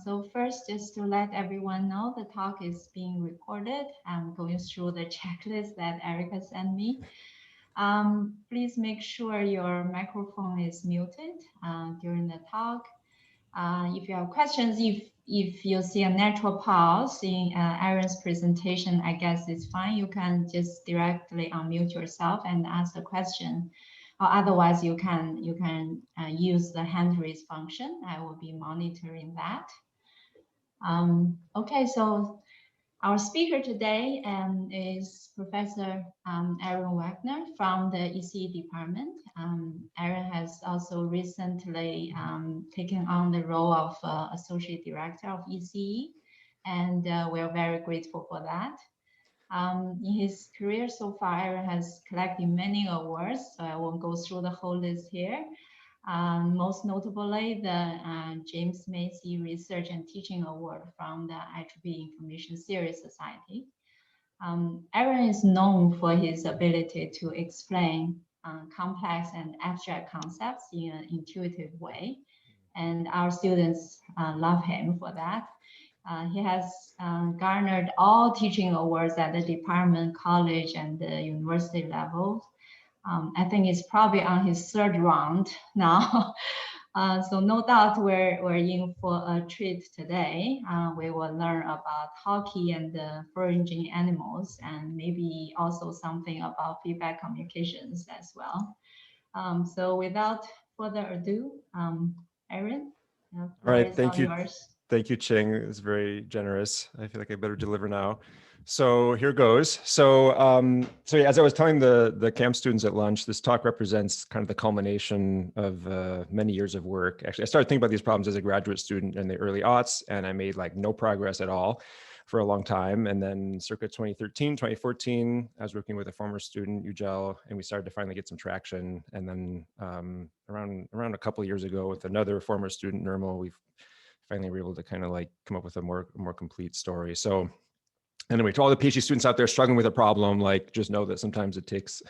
So first, just to let everyone know, the talk is being recorded. I'm going through the checklist that Erica sent me. Please make sure your microphone is muted during the talk. If you have questions, if you see a natural pause in Aaron's presentation, I guess it's fine. You can just directly unmute yourself and ask the question. Or otherwise, you can use the hand raise function. I will be monitoring that. Okay, so our speaker today is Professor Aaron Wagner from the ECE department. Aaron has also recently taken on the role of Associate Director of ECE, and we're very grateful for that. In his career so far, Aaron has collected many awards, so I won't go through the whole list here. Most notably, the James Massey Research and Teaching Award from the IEEE Information Theory Society. Aaron is known for his ability to explain complex and abstract concepts in an intuitive way, and our students love him for that. He has garnered all teaching awards at the department, college, and the university level. I think it's probably on his third round now. So no doubt we're in for a treat today. We will learn about hockey and the foraging animals, and maybe also something about feedback communications as well. So without further ado, Aaron, all right, thank you. Yours. Thank you, Ching. It was very generous. I feel like I better deliver now. So here goes. So yeah, as I was telling the camp students at lunch, this talk represents kind of the culmination of many years of work. Actually, I started thinking about these problems as a graduate student in the early aughts, and I made like no progress at all for a long time. And then circa 2013, 2014, I was working with a former student, Yucel, and we started to finally get some traction. And then around a couple of years ago with another former student, Nirmal, we've finally were able to kind of like come up with a more complete story. So anyway, to all the PhD students out there struggling with a problem, like just know that sometimes it takes,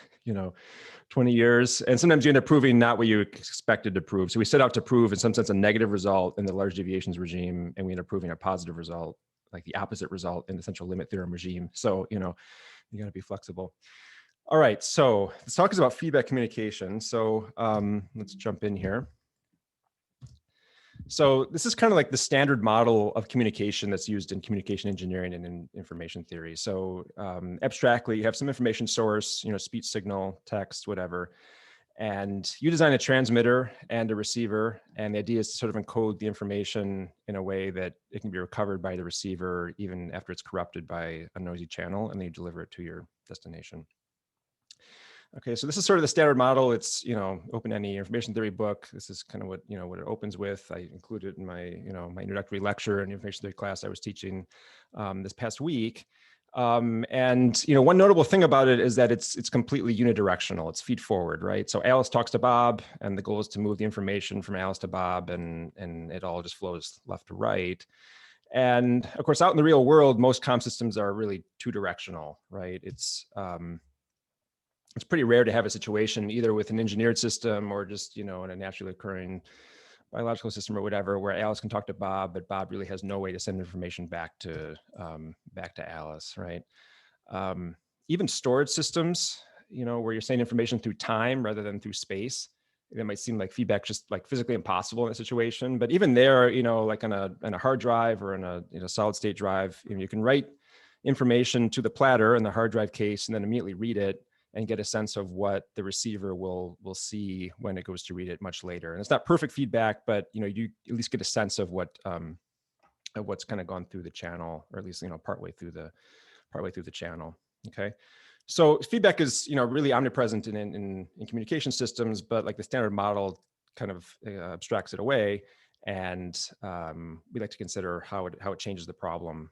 20 years, and sometimes you end up proving not what you expected to prove. So we set out to prove in some sense a negative result in the large deviations regime, and we end up proving a positive result, like the opposite result in the central limit theorem regime. So, you got to be flexible. All right, so this talk is about feedback communication. So let's jump in here. So this is kind of like the standard model of communication that's used in communication engineering and in information theory. So abstractly, you have some information source, speech signal, text, whatever, and you design a transmitter and a receiver. And the idea is to sort of encode the information in a way that it can be recovered by the receiver even after it's corrupted by a noisy channel, and then you deliver it to your destination. Okay, so this is sort of the standard model. It's, open any information theory book. This is kind of what, what it opens with. I included in my, my introductory lecture in information theory class I was teaching this past week. And, one notable thing about it is that it's completely unidirectional. It's feed forward, right? So Alice talks to Bob, and the goal is to move the information from Alice to Bob, and it all just flows left to right. And of course, out in the real world, most comm systems are really two directional, right? It's pretty rare to have a situation either with an engineered system or just, in a naturally occurring biological system or whatever, where Alice can talk to Bob, but Bob really has no way to send information back to Alice, right? Even storage systems, where you're sending information through time rather than through space, it might seem like feedback just like physically impossible in a situation. But even there, like on a hard drive or in a solid state drive, you can write information to the platter in the hard drive case and then immediately read it and get a sense of what the receiver will see when it goes to read it much later. And it's not perfect feedback, but you at least get a sense of what of what's kind of gone through the channel, or at least partway through the channel. Okay, so feedback is really omnipresent in communication systems, but like the standard model kind of abstracts it away, and we like to consider how it changes the problem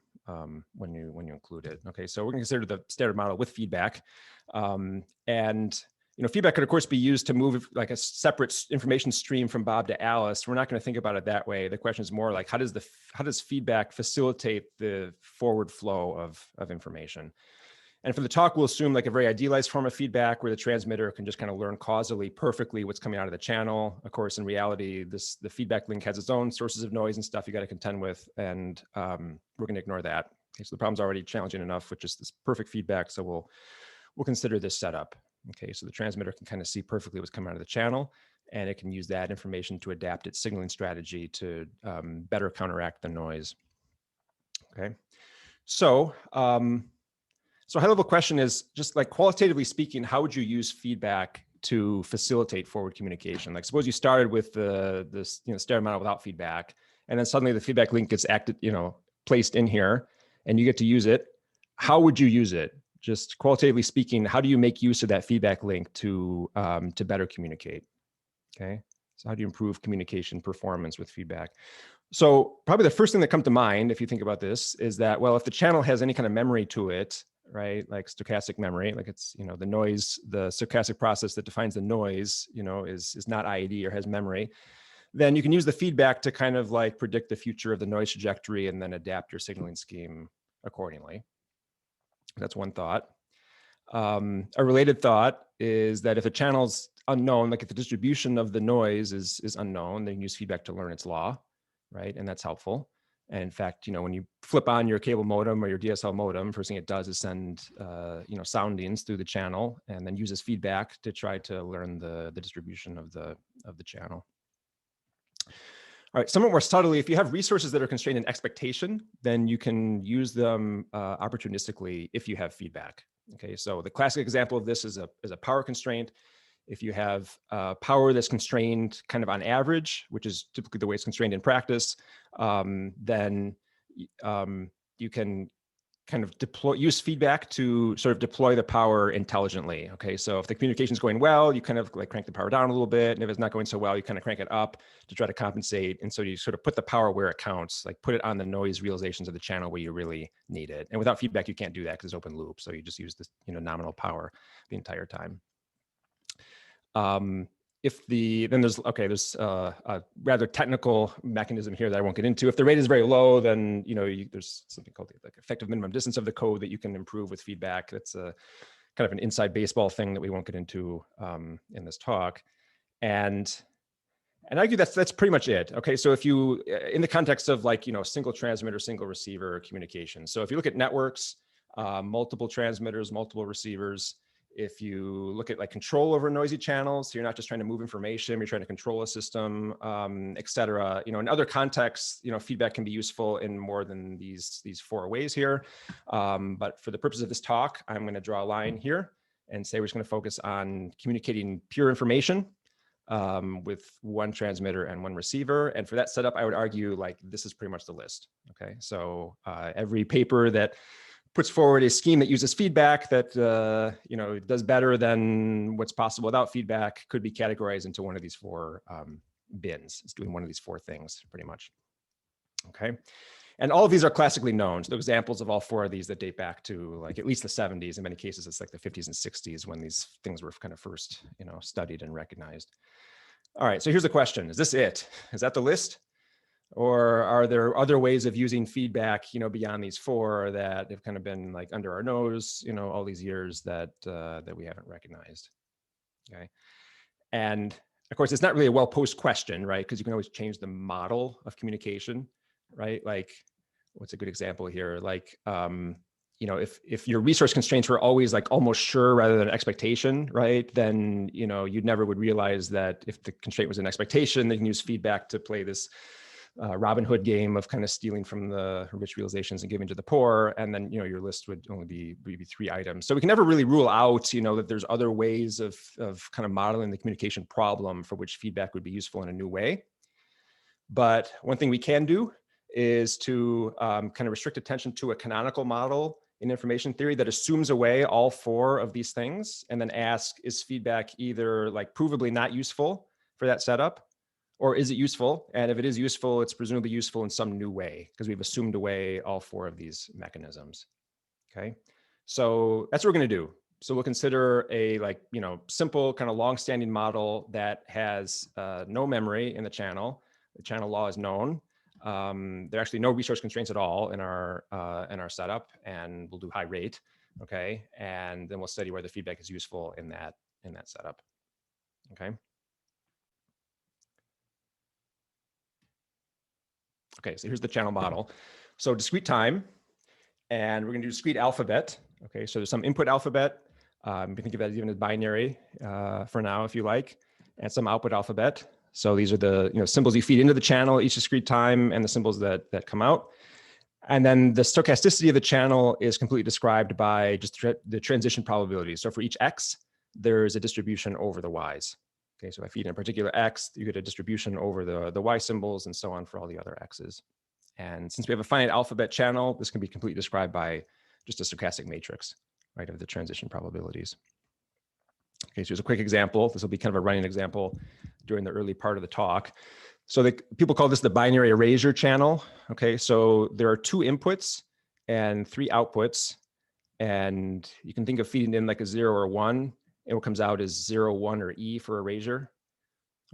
when you include it. Okay, so we're going to consider the standard model with feedback, and feedback could of course be used to move like a separate information stream from Bob to Alice. We're not going to think about it that way. The question is more like how does feedback facilitate the forward flow of information? And for the talk, we'll assume like a very idealized form of feedback where the transmitter can just kind of learn causally perfectly what's coming out of the channel. Of course, in reality, the feedback link has its own sources of noise and stuff you got to contend with, and we're going to ignore that. Okay, so the problem's already challenging enough with just this perfect feedback, so we'll consider this setup. Okay, so the transmitter can kind of see perfectly what's coming out of the channel, and it can use that information to adapt its signaling strategy to better counteract the noise. Okay, so so a high-level question is just like qualitatively speaking, how would you use feedback to facilitate forward communication? Like suppose you started with this stereo model without feedback, and then suddenly the feedback link gets placed in here, and you get to use it. How would you use it? Just qualitatively speaking, how do you make use of that feedback link to better communicate? Okay, so how do you improve communication performance with feedback? So probably the first thing that comes to mind, if you think about this, is that, well, if the channel has any kind of memory to it, right, like stochastic memory, like it's, the noise, the stochastic process that defines the noise, is not IED or has memory, then you can use the feedback to kind of like predict the future of the noise trajectory and then adapt your signaling scheme accordingly. That's one thought. A related thought is that if a channel's unknown, like if the distribution of the noise is unknown, then you can use feedback to learn its law, right? And that's helpful. And in fact, when you flip on your cable modem or your DSL modem, first thing it does is send, soundings through the channel and then uses feedback to try to learn the distribution of the channel. All right, somewhat more subtly, if you have resources that are constrained in expectation, then you can use them opportunistically if you have feedback. Okay, so the classic example of this is a power constraint. If you have power that's constrained kind of on average, which is typically the way it's constrained in practice, then you can kind of use feedback to sort of deploy the power intelligently. Okay, so if the communication is going well, you kind of like crank the power down a little bit, and if it's not going so well, you kind of crank it up to try to compensate. And so you sort of put the power where it counts, like put it on the noise realizations of the channel where you really need it. And without feedback, you can't do that because it's open loop. So you just use this, nominal power the entire time. Then there's a rather technical mechanism here that I won't get into. If the rate is very low, then there's something called the like effective minimum distance of the code that you can improve with feedback. That's a kind of an inside baseball thing that we won't get into in this talk. And I argue that's pretty much it. Okay, so if you in the context of like single transmitter, single receiver communication. So if you look at networks, multiple transmitters, multiple receivers. If you look at like control over noisy channels, so you're not just trying to move information, you're trying to control a system, et cetera. In other contexts, feedback can be useful in more than these 4 ways here. But for the purpose of this talk, I'm going to draw a line here and say we're just going to focus on communicating pure information with one transmitter and one receiver. And for that setup, I would argue like this is pretty much the list. Okay, so every paper that puts forward a scheme that uses feedback that does better than what's possible without feedback could be categorized into one of these 4 bins. It's doing one of these 4 things pretty much. Okay, and all of these are classically known. So examples of all 4 of these that date back to like at least the 70s. In many cases, it's like the 50s and 60s when these things were kind of first studied and recognized. All right, so here's the question: is this it? Is that the list? Or are there other ways of using feedback, beyond these 4 that have kind of been like under our nose, all these years that we haven't recognized? Okay, and of course, it's not really a well-posed question, right? Because you can always change the model of communication, right? Like, what's a good example here? Like, if your resource constraints were always like almost sure rather than expectation, right? Then you'd never would realize that if the constraint was an expectation, they can use feedback to play this Robin Hood game of kind of stealing from the rich realizations and giving to the poor, and then your list would only be 3 items. So we can never really rule out that there's other ways of kind of modeling the communication problem for which feedback would be useful in a new way. But one thing we can do is to kind of restrict attention to a canonical model in information theory that assumes away all 4 of these things, and then ask, is feedback either like provably not useful for that setup, or is it useful? And if it is useful, it's presumably useful in some new way because we've assumed away all 4 of these mechanisms. Okay, so that's what we're going to do. So we'll consider a simple kind of long-standing model that has no memory in the channel. The channel law is known. There are actually no resource constraints at all in our setup, and we'll do high rate. Okay, and then we'll study where the feedback is useful in that setup. Okay. Okay, so here's the channel model. So discrete time, and we're going to do discrete alphabet. Okay, so there's some input alphabet. You can think of that even as binary for now, if you like, and some output alphabet. So these are the symbols you feed into the channel each discrete time, and the symbols that come out. And then the stochasticity of the channel is completely described by just the transition probability. So for each x, there's a distribution over the y's. Okay, so if I feed in a particular x, you get a distribution over the y symbols and so on for all the other x's. And since we have a finite alphabet channel, this can be completely described by just a stochastic matrix, right, of the transition probabilities. Okay, so here's a quick example. This will be kind of a running example during the early part of the talk. So people call this the binary erasure channel. Okay, so there are 2 inputs and 3 outputs, and you can think of feeding in like a 0 or 1, and what comes out is 0, 1, or E for erasure.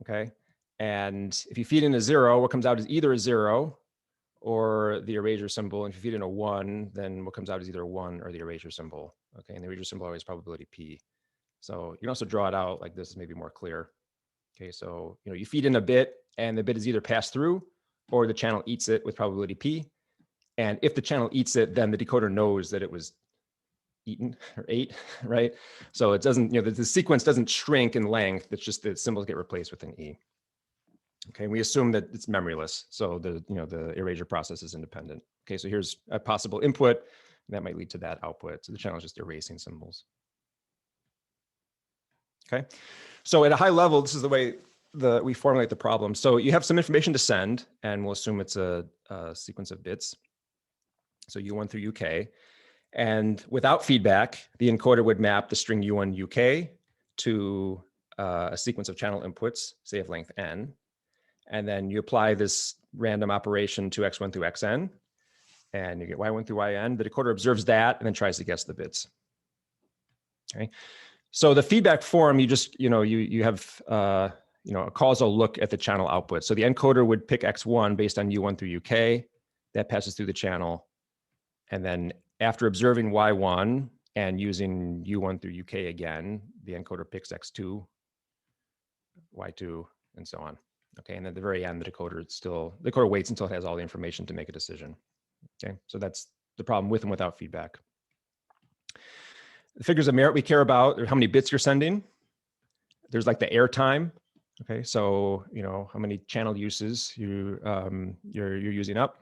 Okay, and if you feed in a 0, what comes out is either a 0 or the erasure symbol. And if you feed in a 1, then what comes out is either a 1 or the erasure symbol. Okay, and the erasure symbol always probability P. So you can also draw it out like this, maybe more clear. Okay, so you feed in a bit, and the bit is either passed through or the channel eats it with probability P. And if the channel eats it, then the decoder knows that it was eaten or ate, right? So it doesn't, the sequence doesn't shrink in length. It's just the symbols get replaced with an E. Okay, and we assume that it's memoryless, so the erasure process is independent. Okay, so here's a possible input that might lead to that output. So the channel is just erasing symbols. Okay, so at a high level, this is the way we formulate the problem. So you have some information to send, and we'll assume it's a sequence of bits. So U1 through UK, and without feedback, the encoder would map the string U1 UK to a sequence of channel inputs, say of length n. And then you apply this random operation to x1 through xn, and you get y1 through yn. The decoder observes that and then tries to guess the bits. Okay, so the feedback form, you just you have a causal look at the channel output. So the encoder would pick x1 based on u1 through uk. That passes through the channel, and then after observing y1 and using u1 through uk again, the encoder picks x2, y2, and so on. Okay, and at the very end, the decoder waits until it has all the information to make a decision. Okay, so that's the problem with and without feedback. The figures of merit we care about are how many bits you're sending. There's like the air time. Okay, so how many channel uses you're using up.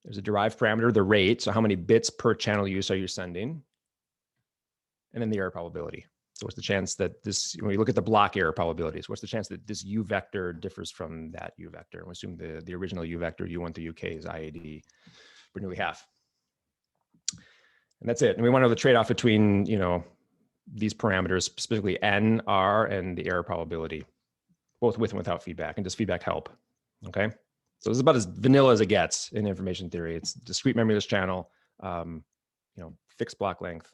There's a derived parameter, the rate. So how many bits per channel use are you sending? And then the error probability. So what's the chance that this, when you look at the block error probabilities, what's the chance that this U vector differs from that U vector? We assume the original U vector, U1 through UK, is IAD for nearly half. And that's it. And we want to know the trade-off between, these parameters, specifically N, R, and the error probability, both with and without feedback. And does feedback help? Okay. So this is about as vanilla as it gets in information theory. It's discrete memoryless channel, fixed block length,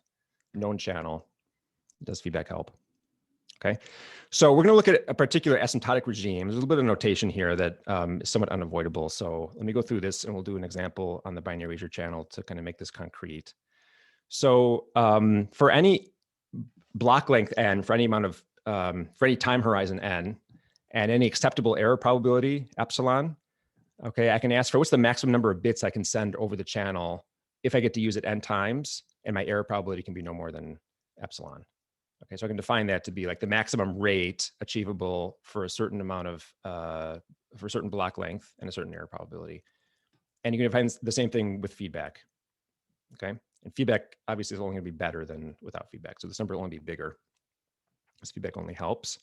known channel. Does feedback help? Okay, so we're going to look at a particular asymptotic regime. There's a little bit of notation here that is somewhat unavoidable. So let me go through this, and we'll do an example on the binary erasure channel to kind of make this concrete. So for any block length n, for any amount of for any time horizon n, and any acceptable error probability epsilon, okay, I can ask for what's the maximum number of bits I can send over the channel if I get to use it n times, and my error probability can be no more than epsilon. Okay, so I can define that to be like the maximum rate achievable for a certain amount of, for a certain block length and a certain error probability. And you can define the same thing with feedback. Okay, and feedback obviously is only going to be better than without feedback. So this number will only be bigger. This feedback only helps.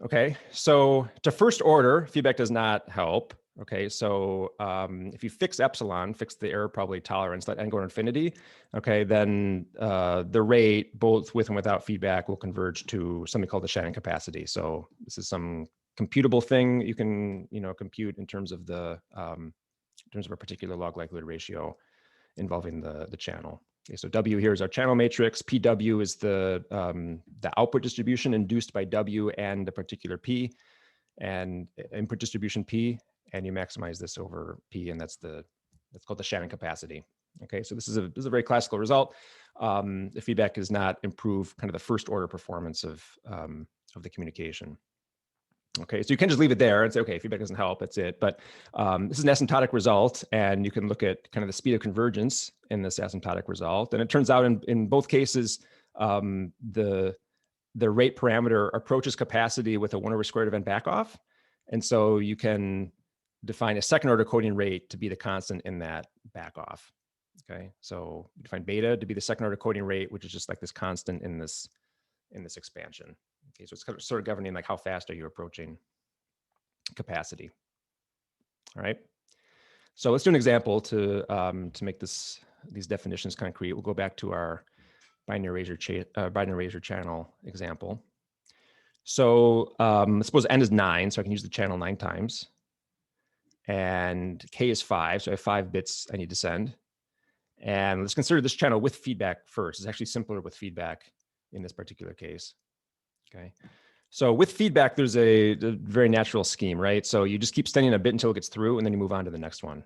Okay, so to first order, feedback does not help. Okay, so if you fix epsilon, fix the error probability tolerance, let n go to infinity, okay, then the rate, both with and without feedback, will converge to something called the Shannon capacity. So this is some computable thing you can, compute in terms of the in terms of a particular log likelihood ratio involving the channel. Okay, so W here is our channel matrix. PW is the output distribution induced by W and a particular P, and input distribution P, and you maximize this over P, and that's called the Shannon capacity. Okay, so this is a very classical result. The feedback does not improve kind of the first order performance of the communication. Okay, so you can just leave it there and say, okay, feedback doesn't help, that's it. But this is an asymptotic result, and you can look at kind of the speed of convergence in this asymptotic result. And it turns out in both cases, the rate parameter approaches capacity with a 1/√² of n back off. And so you can define a second order coding rate to be the constant in that back off. Okay, so you define beta to be the second order coding rate, which is just like this constant in this expansion. Okay, so it's kind of sort of governing like how fast are you approaching capacity. All right. So let's do an example to make these definitions concrete. We'll go back to our binary erasure channel example. So let's suppose n is 9, so I can use the channel 9 times. And k is 5, so I have 5 bits I need to send. And let's consider this channel with feedback first. It's actually simpler with feedback in this particular case. Okay. So with feedback, there's a very natural scheme, right? So you just keep sending a bit until it gets through, and then you move on to the next one.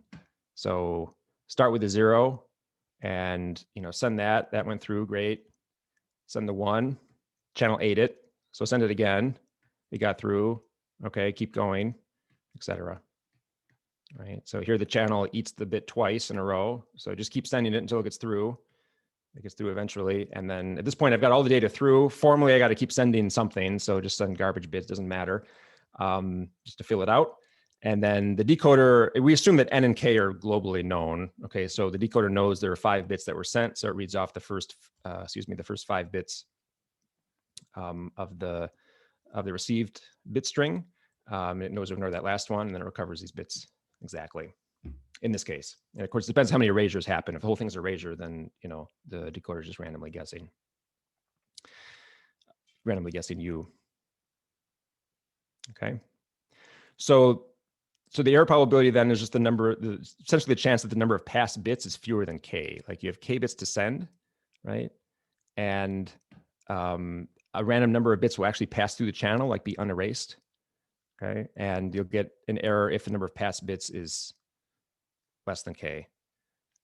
So start with a 0 and, send that. That went through, great. Send the 1, channel 8 it. So send it again. It got through. Okay, keep going, etc. Right. So here the channel eats the bit twice in a row. So just keep sending it until it gets through. It gets through eventually. And then at this point, I've got all the data through. Formally, I got to keep sending something. So just send garbage bits, doesn't matter, just to fill it out. And then the decoder, we assume that n and k are globally known. Okay, so the decoder knows there are 5 bits that were sent. So it reads off the first 5 bits of the received bit string. It knows to ignore that last one, and then it recovers these bits exactly in this case. And of course, it depends how many erasures happen. If the whole thing's erasure, then the decoder is just randomly guessing U. Okay. So the error probability then is just essentially the chance that the number of passed bits is fewer than k. Like you have k bits to send, right? And a random number of bits will actually pass through the channel, like be unerased. Okay, and you'll get an error if the number of passed bits is less than k.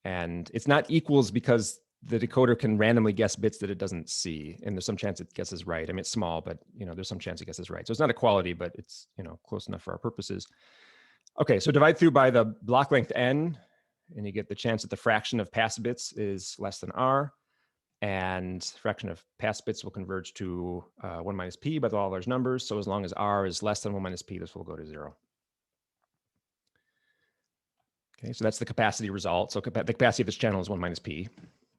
And it's not equals because the decoder can randomly guess bits that it doesn't see, and there's some chance it guesses right. I mean, it's small, but there's some chance it guesses right. So it's not equality, but it's close enough for our purposes. Okay, so divide through by the block length n, and you get the chance that the fraction of passed bits is less than r, and fraction of passed bits will converge to 1 minus p by the law of large numbers. So as long as r is less than 1 minus p, this will go to 0. Okay, so that's the capacity result. So the capacity of this channel is 1 minus p.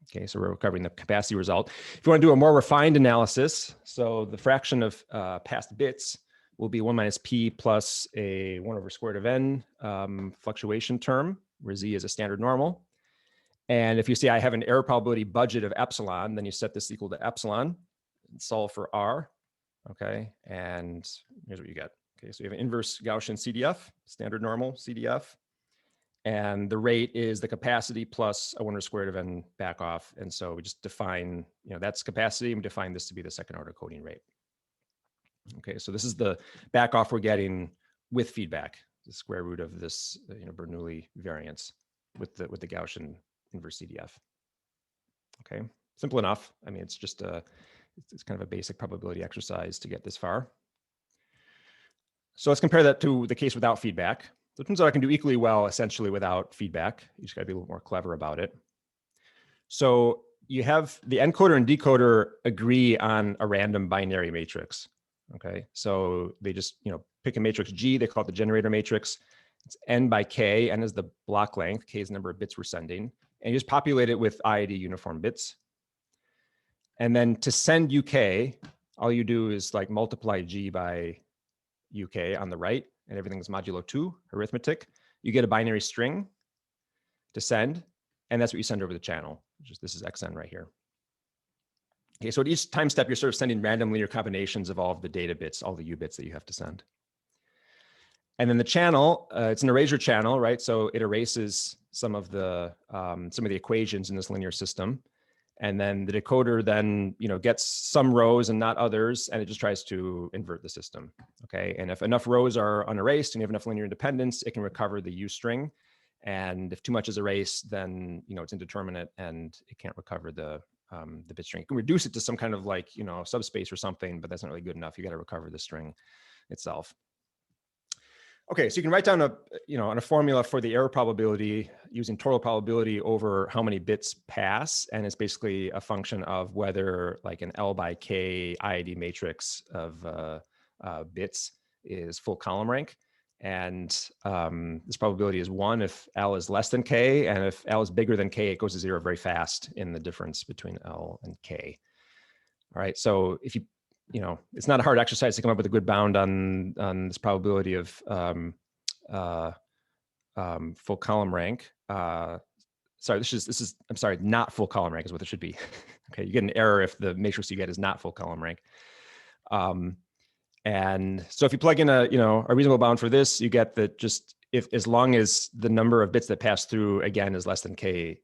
Okay, so we're recovering the capacity result. If you want to do a more refined analysis, so the fraction of passed bits will be 1 minus p plus a 1/² of n fluctuation term, where z is a standard normal. And if you say I have an error probability budget of epsilon, then you set this equal to epsilon and solve for r. Okay, and here's what you get. Okay, so you have an inverse Gaussian CDF, standard normal CDF. And the rate is the capacity plus a 1/² of n back off. And so we just define, that's capacity, and we define this to be the second order coding rate. Okay, so this is the back off we're getting with feedback, the square root of this, Bernoulli variance with the Gaussian inverse CDF. Okay, simple enough. I mean, it's just it's kind of a basic probability exercise to get this far. So let's compare that to the case without feedback. So it turns out I can do equally well essentially without feedback. You just got to be a little more clever about it. So you have the encoder and decoder agree on a random binary matrix. Okay, so they just pick a matrix G. They call it the generator matrix. It's n by k. N is the block length. K is the number of bits we're sending, and you just populate it with IID uniform bits. And then to send UK, all you do is like multiply G by UK on the right, and everything's modulo 2 arithmetic. You get a binary string to send, and that's what you send over the channel. This is xn right here. Okay, so at each time step, you're sort of sending random linear combinations of all of the data bits, all the U bits that you have to send. And then the channel, it's an erasure channel, right? So it erases some of the equations in this linear system. And then the decoder then, gets some rows and not others, and it just tries to invert the system. Okay, and if enough rows are unerased and you have enough linear independence, it can recover the U string, And if too much is erased, then, you know, it's indeterminate and it can't recover the bit string. You can reduce it to some kind of like, you know, subspace or something, but that's not really good enough. You got to recover the string itself. Okay, so you can write down a formula for the error probability using total probability over how many bits pass, and it's basically a function of whether like an L by K IID matrix of bits is full column rank, and this probability is 1 if L is less than K, and if L is bigger than K, it goes to 0 very fast in the difference between L and K. All right, so if you know, it's not a hard exercise to come up with a good bound on this probability of full column rank. Sorry, this is I'm sorry, not full column rank is what it should be. Okay, you get an error if the matrix you get is not full column rank. And so if you plug in a reasonable bound for this, you get that just if as long as the number of bits that pass through again is less than K,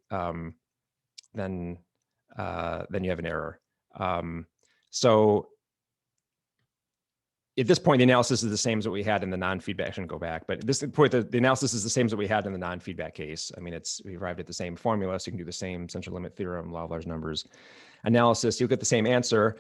then you have an error. So at this point, the analysis is the same as what we had in the non-feedback. I shouldn't go back, but at this point, the analysis is the same as what we had in the non-feedback case. I mean, we arrived at the same formula, so you can do the same central limit theorem, law of large numbers analysis. You'll get the same answer.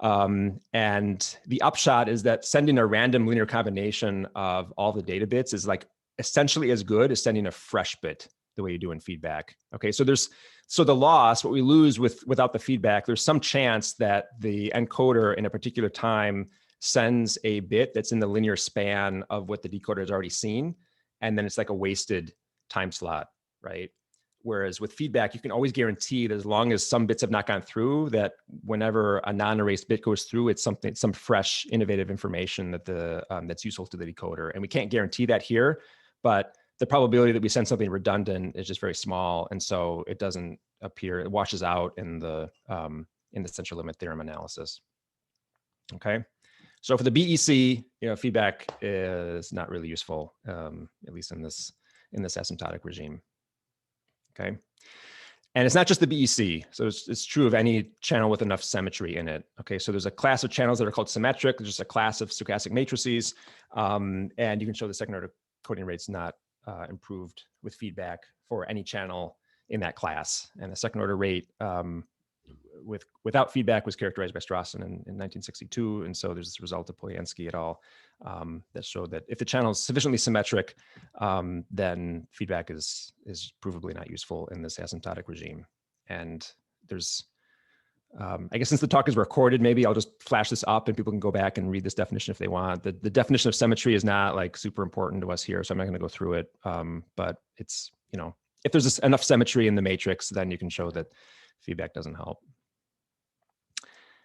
And the upshot is that sending a random linear combination of all the data bits is like essentially as good as sending a fresh bit the way you do in feedback. Okay, so the loss, what we lose without the feedback, there's some chance that the encoder in a particular time sends a bit that's in the linear span of what the decoder has already seen, and then it's like a wasted time slot, right? Whereas with feedback, you can always guarantee that as long as some bits have not gone through, that whenever a non-erased bit goes through, it's some fresh, innovative information that that's useful to the decoder. And we can't guarantee that here, but the probability that we send something redundant is just very small, and so it doesn't appear, it washes out in the central limit theorem analysis. Okay. So for the BEC, feedback is not really useful, at least in this asymptotic regime. Okay, and it's not just the BEC. So it's true of any channel with enough symmetry in it. Okay, so there's a class of channels that are called symmetric. There's just a class of stochastic matrices, and you can show the second order coding rate's not improved with feedback for any channel in that class. And the second order rate without feedback was characterized by Strawson in 1962. And so there's this result of Polyansky et al. That showed that if the channel is sufficiently symmetric, then feedback is provably not useful in this asymptotic regime. And there's, I guess since the talk is recorded, maybe I'll just flash this up and people can go back and read this definition if they want. The definition of symmetry is not like super important to us here, so I'm not going to go through it. But it's, if there's enough symmetry in the matrix, then you can show that feedback doesn't help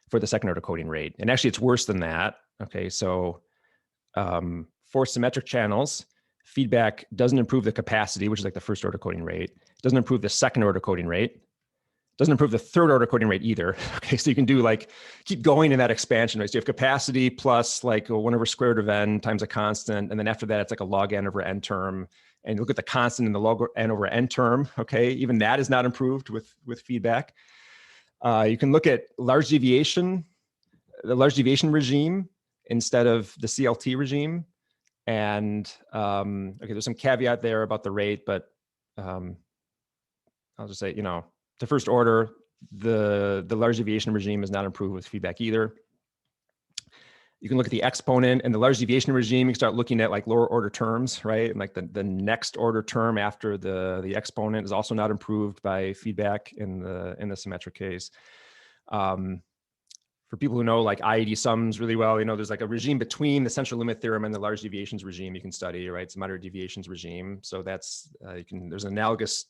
for the second order coding rate. And actually it's worse than that. Okay, so for symmetric channels, feedback doesn't improve the capacity, which is like the first order coding rate. It doesn't improve the second order coding rate. Doesn't improve the third order coding rate either. Okay, so you can do keep going in that expansion, right? So you have capacity plus like 1 over square root of n times a constant. And then after that, it's like a log n over n term. And you look at the constant in the log n over n term. Okay, even that is not improved with feedback. You can look at the large deviation regime instead of the CLT regime. And okay, there's some caveat there about the rate, but I'll just say, the first order, the large deviation regime is not improved with feedback either. You can look at the exponent and the large deviation regime. You can start looking at like lower order terms, right? And like the next order term after the exponent is also not improved by feedback in the symmetric case. For people who know like IED sums really well, there's like a regime between the central limit theorem and the large deviations regime you can study, right? It's a moderate deviations regime. So that's, there's an analogous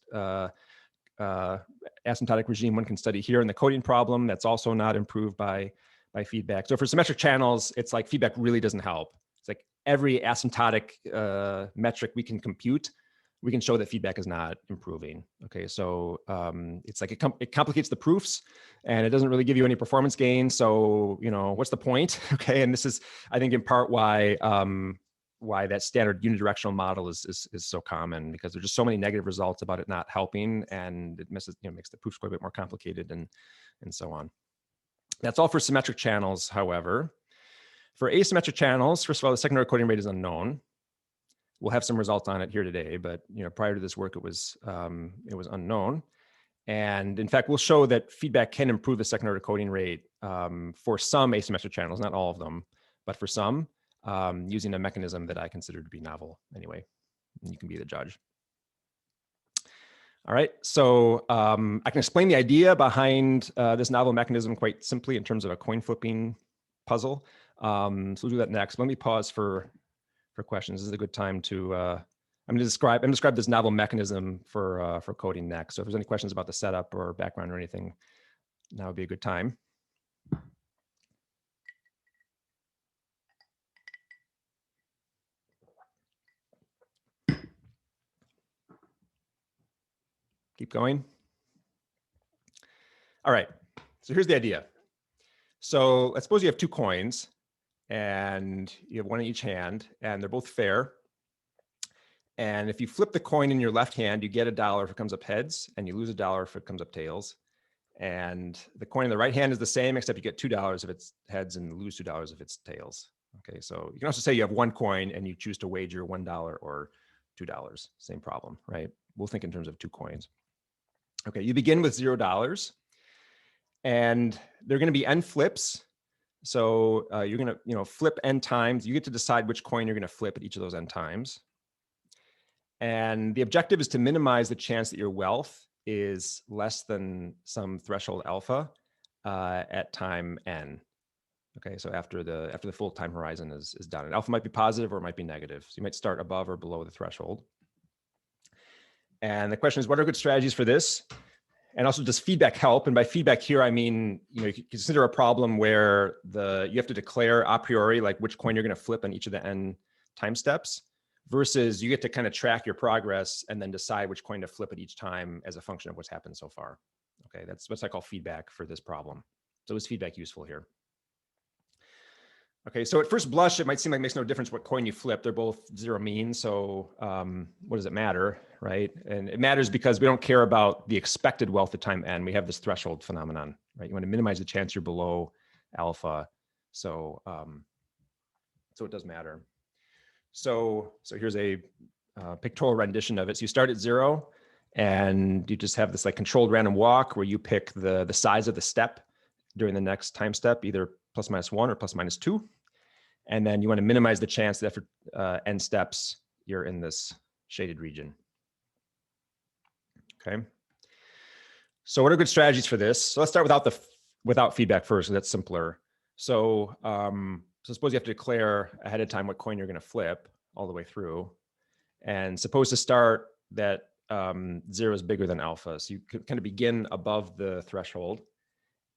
asymptotic regime one can study here in the coding problem that's also not improved by feedback. So for symmetric channels, it's like feedback really doesn't help. It's like every asymptotic metric we can compute, we can show that feedback is not improving. Okay, so it's like it complicates the proofs and it doesn't really give you any performance gain. So, what's the point? Okay, and this is, I think, in part why that standard unidirectional model is so common, because there's just so many negative results about it not helping, and it makes the proofs quite a bit more complicated and so on. That's all for symmetric channels, however. For asymmetric channels, first of all, the second order coding rate is unknown. We'll have some results on it here today, but prior to this work, it was unknown. And in fact, we'll show that feedback can improve the second order coding rate for some asymmetric channels, not all of them, but for some, using a mechanism that I consider to be novel anyway. And you can be the judge. All right, so I can explain the idea behind this novel mechanism quite simply in terms of a coin flipping puzzle. So we'll do that next. Let me pause for questions. This is a good time to, I'm going to describe this novel mechanism for coding next. So if there's any questions about the setup or background or anything, now would be a good time. Keep going. All right, so here's the idea. So let's suppose you have two coins and you have one in each hand and they're both fair. And if you flip the coin in your left hand, you get $1 if it comes up heads and you lose $1 if it comes up tails. And the coin in the right hand is the same, except you get $2 if it's heads and lose $2 if it's tails. Okay, so you can also say you have one coin and you choose to wager $1 or $2. Same problem, right? We'll think in terms of two coins. Okay, you begin with $0 and there are going to be n flips. So you're going to flip n times. You get to decide which coin you're going to flip at each of those n times. And the objective is to minimize the chance that your wealth is less than some threshold alpha at time n. Okay, so after the full time horizon is done. And alpha might be positive or it might be negative. So you might start above or below the threshold. And the question is, what are good strategies for this? And also, does feedback help? And by feedback here, I mean, you can consider a problem where you have to declare a priori like which coin you're going to flip on each of the n time steps, versus you get to kind of track your progress and then decide which coin to flip at each time as a function of what's happened so far. Okay, that's what I call feedback for this problem. So is feedback useful here? Okay, so at first blush, it might seem like it makes no difference what coin you flip. They're both zero mean, so what does it matter, right? And it matters because we don't care about the expected wealth at time n. We have this threshold phenomenon, right? You want to minimize the chance you're below alpha, so it does matter. So here's a pictorial rendition of it. So you start at 0, and you just have this like controlled random walk where you pick the size of the step during the next time step, either ±1 or ±2. And then you want to minimize the chance that for n steps, you're in this shaded region. Okay. So what are good strategies for this? So let's start without feedback first, so that's simpler. So, so suppose you have to declare ahead of time what coin you're going to flip all the way through. And suppose to start that 0 is bigger than alpha. So you could kind of begin above the threshold.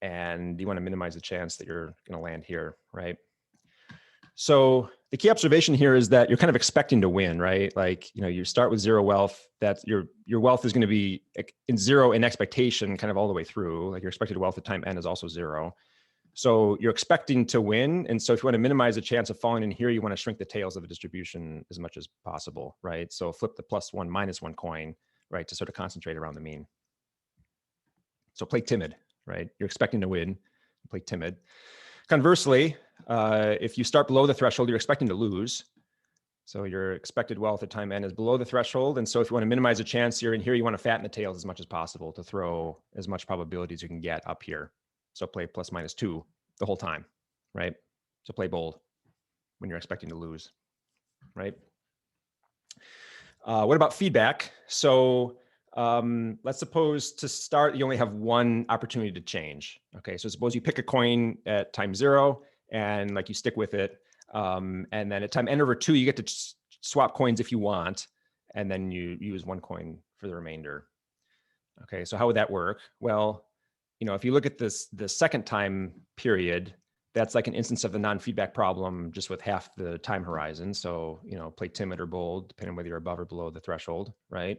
And you want to minimize the chance that you're going to land here, right? So the key observation here is that you're kind of expecting to win, right? Like, you start with 0 wealth, that your wealth is going to be in 0 in expectation kind of all the way through. Like your expected wealth at time n is also 0. So you're expecting to win. And so if you want to minimize the chance of falling in here, you want to shrink the tails of the distribution as much as possible, right? So flip the +1, -1 coin, right? To sort of concentrate around the mean. So play timid. Right? You're expecting to win, play timid. Conversely, if you start below the threshold, you're expecting to lose. So your expected wealth at time n is below the threshold. And so if you want to minimize the chance you're in here, you want to fatten the tails as much as possible to throw as much probability as you can get up here. So play ±2 the whole time, right? So play bold when you're expecting to lose, right? What about feedback? So let's suppose to start, you only have one opportunity to change. Okay, so suppose you pick a coin at time 0 and like you stick with it. And then at time n/2, you get to swap coins if you want, and then you use one coin for the remainder. Okay, so how would that work? Well, if you look at the second time period, that's like an instance of the non-feedback problem just with half the time horizon. So, play timid or bold, depending on whether you're above or below the threshold, right?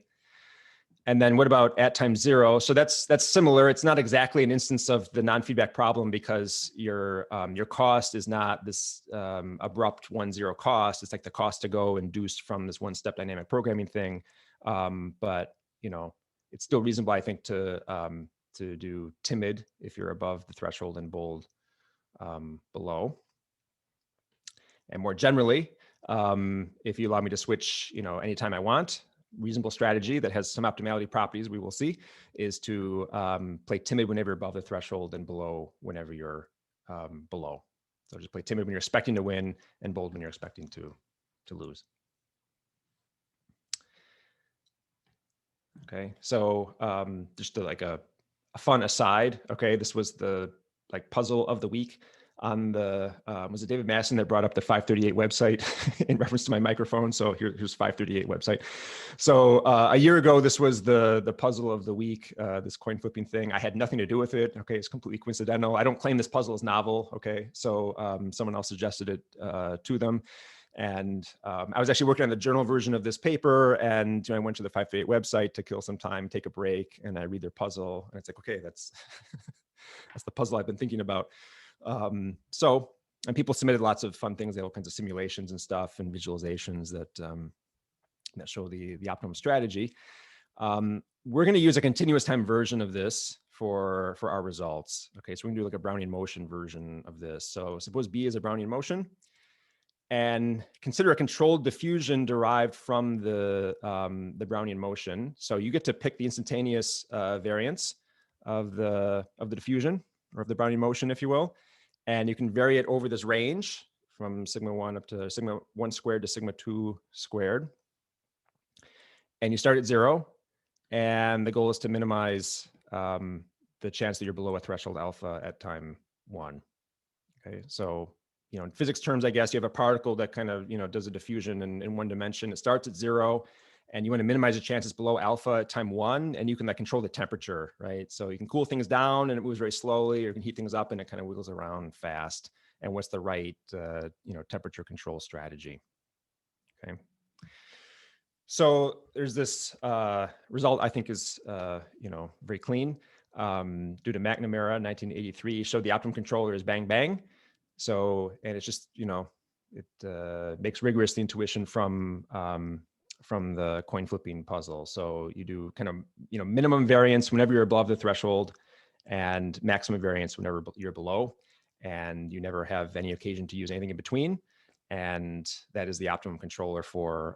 And then what about at time 0? So that's similar. It's not exactly an instance of the non-feedback problem because your cost is not this abrupt 1-0 cost. It's like the cost to go induced from this one-step dynamic programming thing. But it's still reasonable, I think, to do timid if you're above the threshold and bold below. And more generally, If you allow me to switch, anytime I want, reasonable strategy that has some optimality properties we will see is to play timid whenever you're above the threshold and below whenever you're below. So just play timid when you're expecting to win and bold when you're expecting to lose. Okay, so just like a fun aside. Okay, this was the puzzle of the week on the was it David Masson that brought up the 538 website in reference to my microphone. So here's 538 website. So a year ago, this was the puzzle of the week, this coin flipping thing. I had nothing to do with it. Okay, it's completely coincidental. I don't claim this puzzle is novel. Okay, so someone else suggested it to them. And I was actually working on the journal version of this paper, and I went to the 538 website to kill some time, take a break, and I read their puzzle, and it's like, okay, that's that's the puzzle I've been thinking about. And people submitted lots of fun things, all kinds of simulations and stuff, and visualizations that that show the optimum strategy. We're going to use a continuous time version of this for our results. Okay, so we're going to do like a Brownian motion version of this. So suppose B is a Brownian motion, and consider a controlled diffusion derived from the Brownian motion. So you get to pick the instantaneous variance of the diffusion, or of the Brownian motion, if you will, and you can vary it over this range from sigma 1 up to sigma 1 squared to sigma 2 squared. And you start at 0, and the goal is to minimize the chance that you're below a threshold alpha at time 1. Okay, so in physics terms, I guess you have a particle that kind of does a diffusion in one dimension. It starts at 0, and you want to minimize the chances below alpha at time 1, and you can control the temperature, right? So you can cool things down and it moves very slowly, or you can heat things up and it kind of wiggles around fast. And what's the right temperature control strategy? Okay. So there's this result I think is very clean. Due to McNamara, 1983, showed the optimum controller is bang bang. So, and it's just, it makes rigorous the intuition from the coin flipping puzzle. So you do kind of, minimum variance whenever you're above the threshold, and maximum variance whenever you're below, and you never have any occasion to use anything in between. And that is the optimum controller for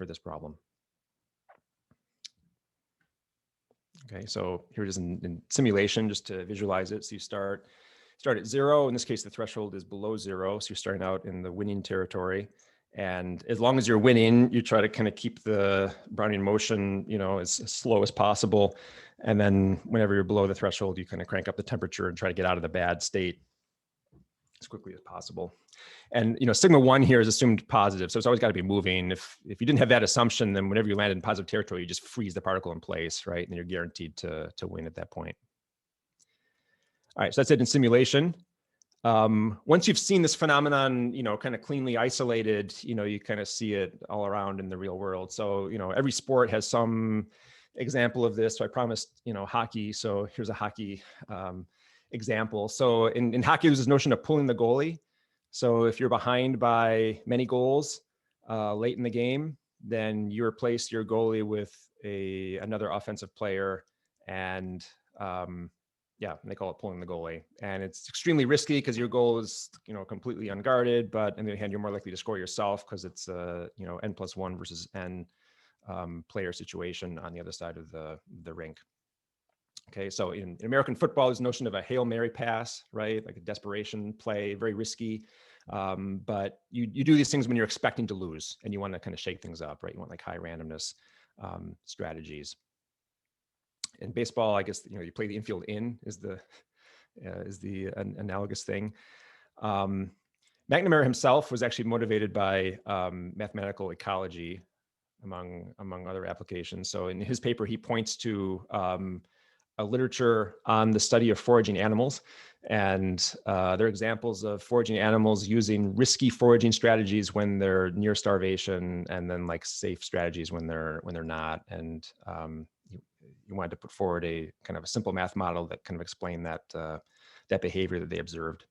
this problem. Okay, so here it is in simulation, just to visualize it. So you start at 0. In this case, the threshold is below 0. So you're starting out in the winning territory. And as long as you're winning, you try to kind of keep the Brownian motion, as slow as possible. And then whenever you're below the threshold, you kind of crank up the temperature and try to get out of the bad state as quickly as possible. And sigma 1 here is assumed positive, so it's always got to be moving. If you didn't have that assumption, then whenever you land in positive territory, you just freeze the particle in place, right? And you're guaranteed to win at that point. All right, so that's it in simulation. Once you've seen this phenomenon, kind of cleanly isolated, you kind of see it all around in the real world. So, every sport has some example of this. So I promised, hockey. So here's a hockey example. So in hockey, there's this notion of pulling the goalie. So if you're behind by many goals late in the game, then you replace your goalie with another offensive player, and yeah, they call it pulling the goalie. And it's extremely risky because your goal is, completely unguarded, but on the other hand, you're more likely to score yourself because it's a, n+1 versus n player situation on the other side of the rink. Okay, so in American football, there's a notion of a Hail Mary pass, right? Like a desperation play, very risky. But you do these things when you're expecting to lose and you want to kind of shake things up, right? You want like high randomness strategies. In baseball, I guess, you play the infield in is the analogous thing. McNamara himself was actually motivated by mathematical ecology, among other applications. So in his paper, he points to a literature on the study of foraging animals, and there are examples of foraging animals using risky foraging strategies when they're near starvation, and then like safe strategies when they're not. And you wanted to put forward a kind of a simple math model that kind of explained that that behavior that they observed.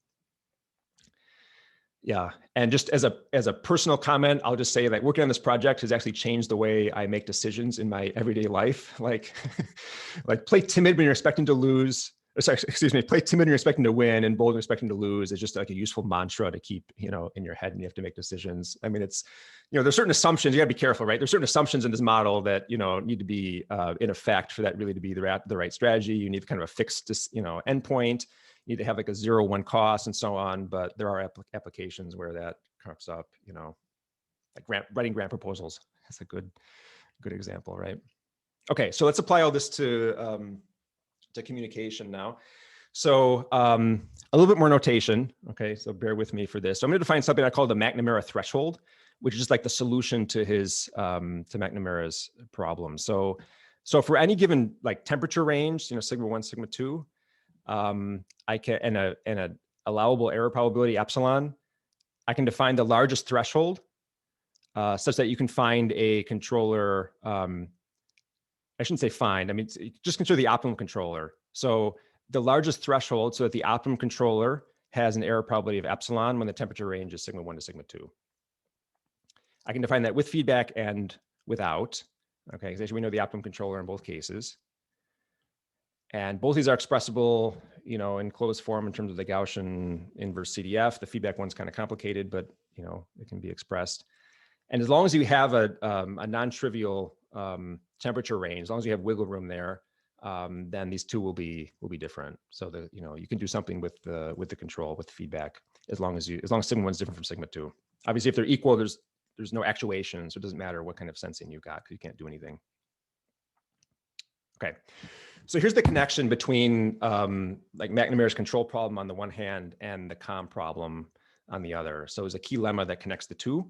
Yeah, and just as a personal comment, I'll just say that working on this project has actually changed the way I make decisions in my everyday life. Like play timid when you're expecting to lose. sorry, excuse me, play timid and you're expecting to win and bold and expecting to lose is just like a useful mantra to keep, you know, in your head when you have to make decisions. I mean, it's, you know, there's certain assumptions, you gotta be careful, right? There's certain assumptions in this model that, you know, need to be in effect for that really to be the right strategy. You need kind of a fixed, you know, endpoint. You need to have like a 0-1 cost and so on, but there are applications where that comes up, you know, like writing grant proposals. That's a good example, right? Okay, so let's apply all this to communication now. So a little bit more notation. Okay, so bear with me for this. So I'm going to define something I call the McNamara threshold, which is just like the solution to his to McNamara's problem. So for any given like temperature range, you know, sigma 1, sigma 2, I can and a allowable error probability epsilon, I can define the largest threshold such that you can find a controller. I shouldn't say find. I mean, just consider the optimum controller. So the largest threshold, so that the optimum controller has an error probability of epsilon when the temperature range is sigma 1 to sigma 2. I can define that with feedback and without. Okay, because we know the optimum controller in both cases. And both these are expressible, you know, in closed form in terms of the Gaussian inverse CDF. The feedback one's kind of complicated, but you know, it can be expressed. And as long as you have a non-trivial temperature range, as long as you have wiggle room there, then these two will be different. So the, you know, you can do something with the control, with the feedback, as long as sigma 1 is different from sigma 2. Obviously, if they're equal, there's no actuation, so it doesn't matter what kind of sensing you got because you can't do anything. Okay, so here's the connection between like McNamara's control problem on the one hand and the COM problem on the other. So there's a key lemma that connects the two.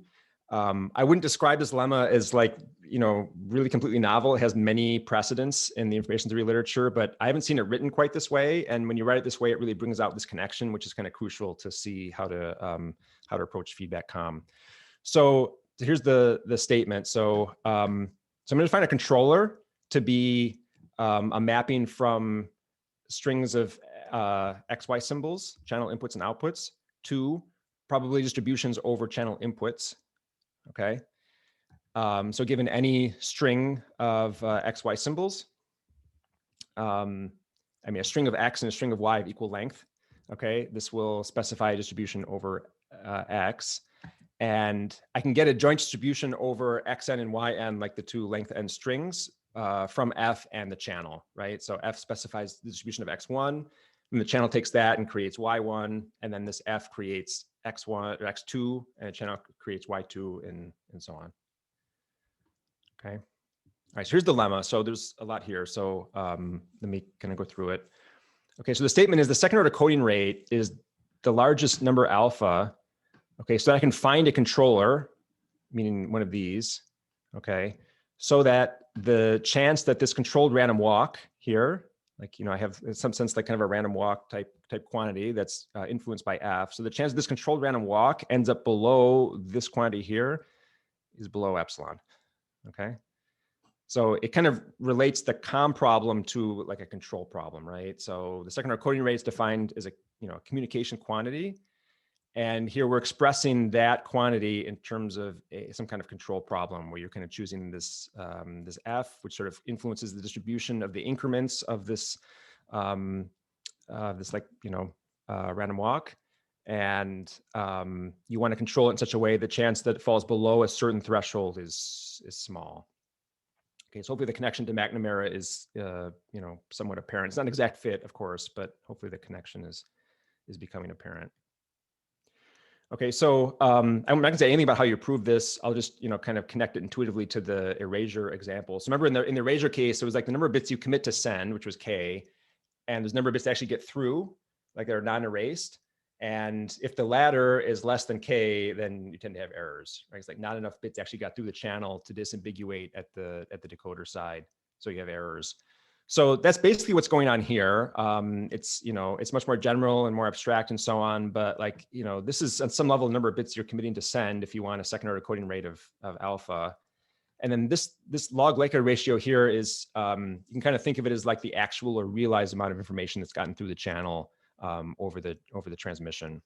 I wouldn't describe this lemma as like, you know, really completely novel. It has many precedents in the information theory literature, but I haven't seen it written quite this way. And when you write it this way, it really brings out this connection, which is kind of crucial to see how to approach feedback COM. So here's the statement. So I'm going to define a controller to be a mapping from strings of XY symbols, channel inputs and outputs, to probability distributions over channel inputs. Okay, so given any string of XY symbols, I mean a string of X and a string of Y of equal length, okay, this will specify a distribution over X. And I can get a joint distribution over XN and YN, like the two length n strings, from F and the channel, right? So F specifies the distribution of X1, and the channel takes that and creates Y1, and then this F creates X1 or X2, and the channel creates Y2, and so on. Okay. All right, so here's the lemma. So there's a lot here. So let me kind of go through it. Okay, so the statement is the second order coding rate is the largest number alpha. Okay, so I can find a controller, meaning one of these, okay, so that the chance that this controlled random walk here, like, you know, I have in some sense like kind of a random walk type quantity that's influenced by F. So the chance this controlled random walk ends up below this quantity here is below epsilon, okay? So it kind of relates the COM problem to like a control problem, right? So the second order coding rate is defined as a, you know, communication quantity. And here we're expressing that quantity in terms of some kind of control problem where you're kind of choosing this, this F, which sort of influences the distribution of the increments of this, this like, you know, random walk. And you want to control it in such a way the chance that it falls below a certain threshold is small. Okay, so hopefully the connection to McNamara is, you know, somewhat apparent. It's not an exact fit, of course, but hopefully the connection is becoming apparent. Okay, so I'm not gonna say anything about how you prove this. I'll just, you know, kind of connect it intuitively to the erasure example. So remember in the erasure case, it was like the number of bits you commit to send, which was K, and there's number of bits to actually get through, like they're non-erased. And if the latter is less than K, then you tend to have errors, right? It's like not enough bits actually got through the channel to disambiguate at the decoder side, so you have errors. So that's basically what's going on here. It's, you know, it's much more general and more abstract and so on, but like, you know, this is at some level the number of bits you're committing to send if you want a second order coding rate of alpha. And then this log likelihood ratio here is, you can kind of think of it as like the actual or realized amount of information that's gotten through the channel over the transmission.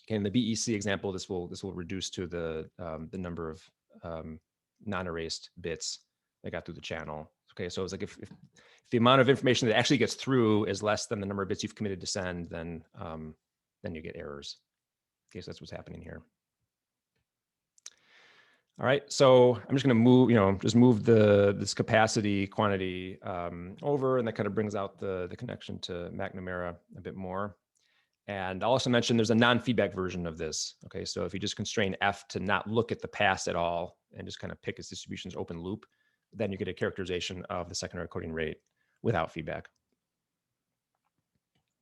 Okay, in the BEC example, this will reduce to the number of non-erased bits that got through the channel. Okay, so it's like if If the amount of information that actually gets through is less than the number of bits you've committed to send, then you get errors. Okay, so that's what's happening here. All right, so I'm just going to move, just move this capacity quantity over, and that kind of brings out the connection to McNamara a bit more. And I'll also mention there's a non-feedback version of this. Okay, so if you just constrain F to not look at the past at all and just kind of pick its distribution as open loop, then you get a characterization of the second order coding rate without feedback.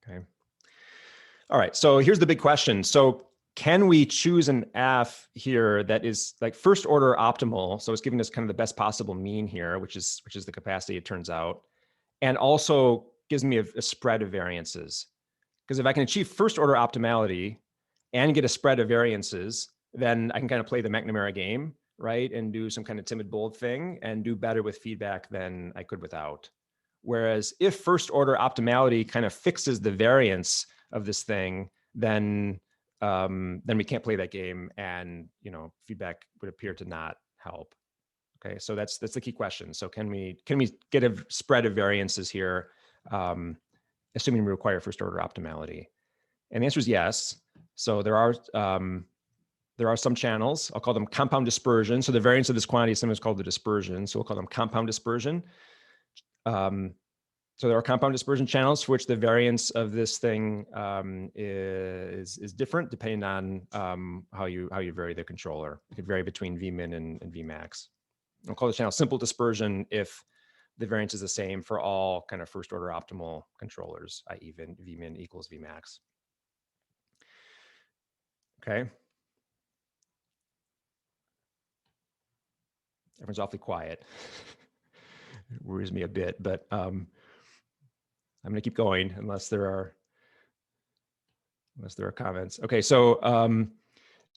Okay. All right, so here's the big question. So can we choose an F here that is like first order optimal? So it's giving us kind of the best possible mean here, which is the capacity, it turns out, and also gives me a spread of variances. Because if I can achieve first order optimality and get a spread of variances, then I can kind of play the McNamara game, right? And do some kind of timid bold thing and do better with feedback than I could without. Whereas if first order optimality kind of fixes the variance of this thing, then we can't play that game, and feedback would appear to not help. Okay, so that's the key question. So can we get a spread of variances here, assuming we require first order optimality? And the answer is yes. So there are some channels, I'll call them compound dispersion. So the variance of this quantity is sometimes called the dispersion. So we'll call them compound dispersion. So there are compound dispersion channels for which the variance of this thing is different depending on how you vary the controller. It could vary between Vmin and Vmax. I'll call the channel simple dispersion if the variance is the same for all kind of first order optimal controllers, i.e. Vmin equals Vmax. Okay. Everyone's awfully quiet. It worries me a bit, but I'm going to keep going unless there are comments. Okay, so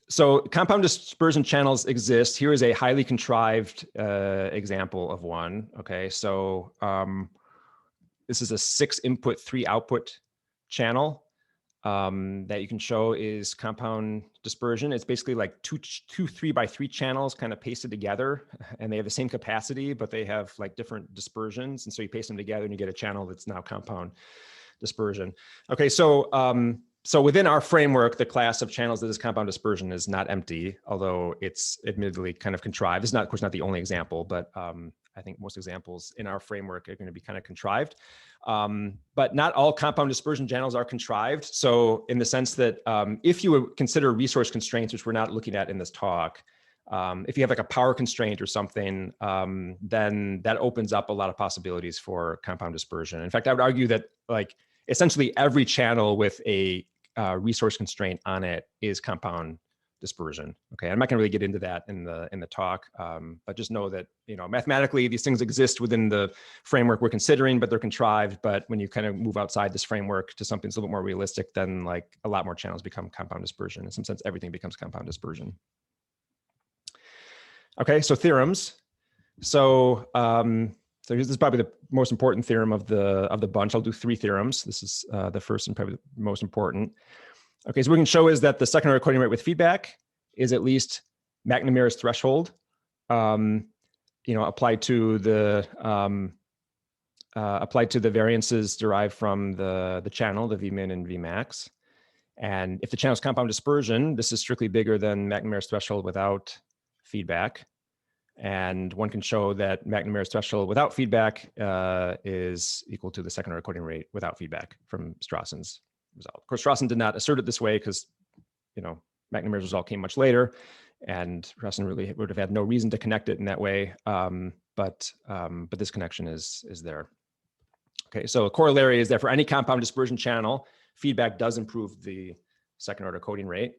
so compound dispersion channels exist. Here is a highly contrived example of one. Okay, so this is a 6 input, 3 output channel that you can show is compound dispersion. It's basically like two 3x3 channels kind of pasted together, and they have the same capacity, but they have like different dispersions. And so you paste them together and you get a channel that's now compound dispersion. Okay, so so within our framework, the class of channels that is compound dispersion is not empty, although it's admittedly kind of contrived. It's not, of course, not the only example, but I think most examples in our framework are going to be kind of contrived. But not all compound dispersion channels are contrived. So in the sense that if you would consider resource constraints, which we're not looking at in this talk, if you have like a power constraint or something, then that opens up a lot of possibilities for compound dispersion. In fact, I would argue that like essentially every channel with a resource constraint on it is compound dispersion. Okay, I'm not going to really get into that in the talk, but just know that mathematically these things exist within the framework we're considering, but they're contrived. But when you kind of move outside this framework to something that's a little bit more realistic, then like a lot more channels become compound dispersion. In some sense, everything becomes compound dispersion. Okay, so theorems. So so this is probably the most important theorem of the bunch. I'll do 3 theorems. This is the first and probably the most important. Okay, so what we can show is that the second order coding rate with feedback is at least McNamara's threshold, applied to the variances derived from the channel, the Vmin and Vmax. And if the channel is compound dispersion, this is strictly bigger than McNamara's threshold without feedback. And one can show that McNamara's threshold without feedback is equal to the second order coding rate without feedback from Strawson's result. Of course, Strawson did not assert it this way because, McNamara's result came much later, and Strawson really would have had no reason to connect it in that way. But this connection is there. Okay, so a corollary is that for any compound dispersion channel, feedback does improve the second order coding rate.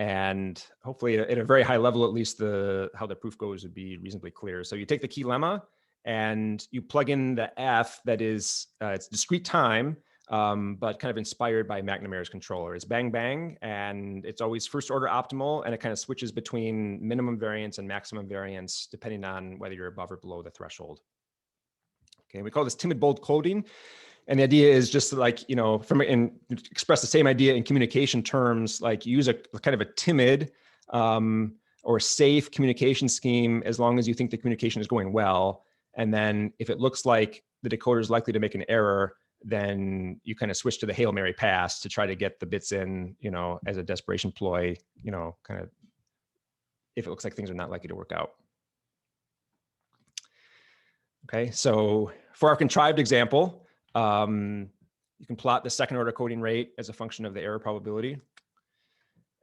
And hopefully at a very high level, at least how the proof goes would be reasonably clear. So you take the key lemma and you plug in the F that is, it's discrete time, but kind of inspired by McNamara's controller. It's bang, bang, and it's always first order optimal, and it kind of switches between minimum variance and maximum variance, depending on whether you're above or below the threshold. Okay, we call this timid bold coding. And the idea is just like, express the same idea in communication terms, like use a kind of a timid or safe communication scheme as long as you think the communication is going well. And then if it looks like the decoder is likely to make an error, then you kind of switch to the Hail Mary pass to try to get the bits in, you know, as a desperation ploy, you know, kind of if it looks like things are not likely to work out. Okay, so for our contrived example, you can plot the second order coding rate as a function of the error probability.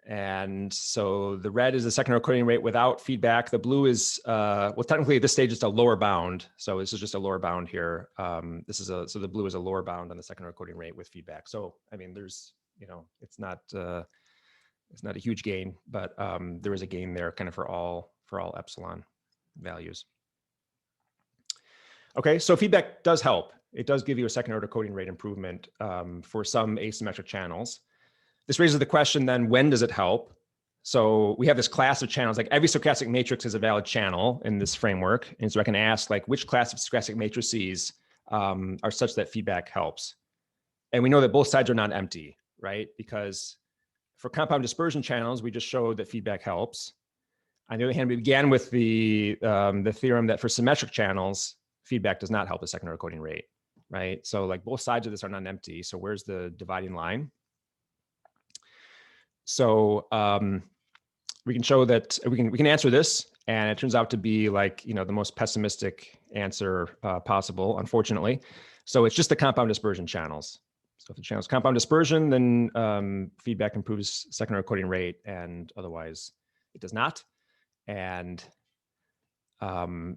And so the red is the second order coding rate without feedback. The blue is, well, technically at this stage, it's a lower bound. So this is just a lower bound here. So the blue is a lower bound on the second order coding rate with feedback. So, I mean, there's, you know, it's not a huge gain, but there is a gain there kind of for all epsilon values. Okay, so feedback does help. It does give you a second order coding rate improvement for some asymmetric channels. This raises the question then, when does it help? So we have this class of channels, like every stochastic matrix is a valid channel in this framework. And so I can ask like which class of stochastic matrices are such that feedback helps. And we know that both sides are not empty, right? Because for compound dispersion channels, we just showed that feedback helps. On the other hand, we began with the theorem that for symmetric channels, feedback does not help the second order coding rate, right? So like both sides of this are not empty. So where's the dividing line? So we can show that we can answer this, and it turns out to be like, you know, the most pessimistic answer possible, unfortunately. So it's just the compound dispersion channels. So if the channel is compound dispersion, then feedback improves second order coding rate, and otherwise it does not. And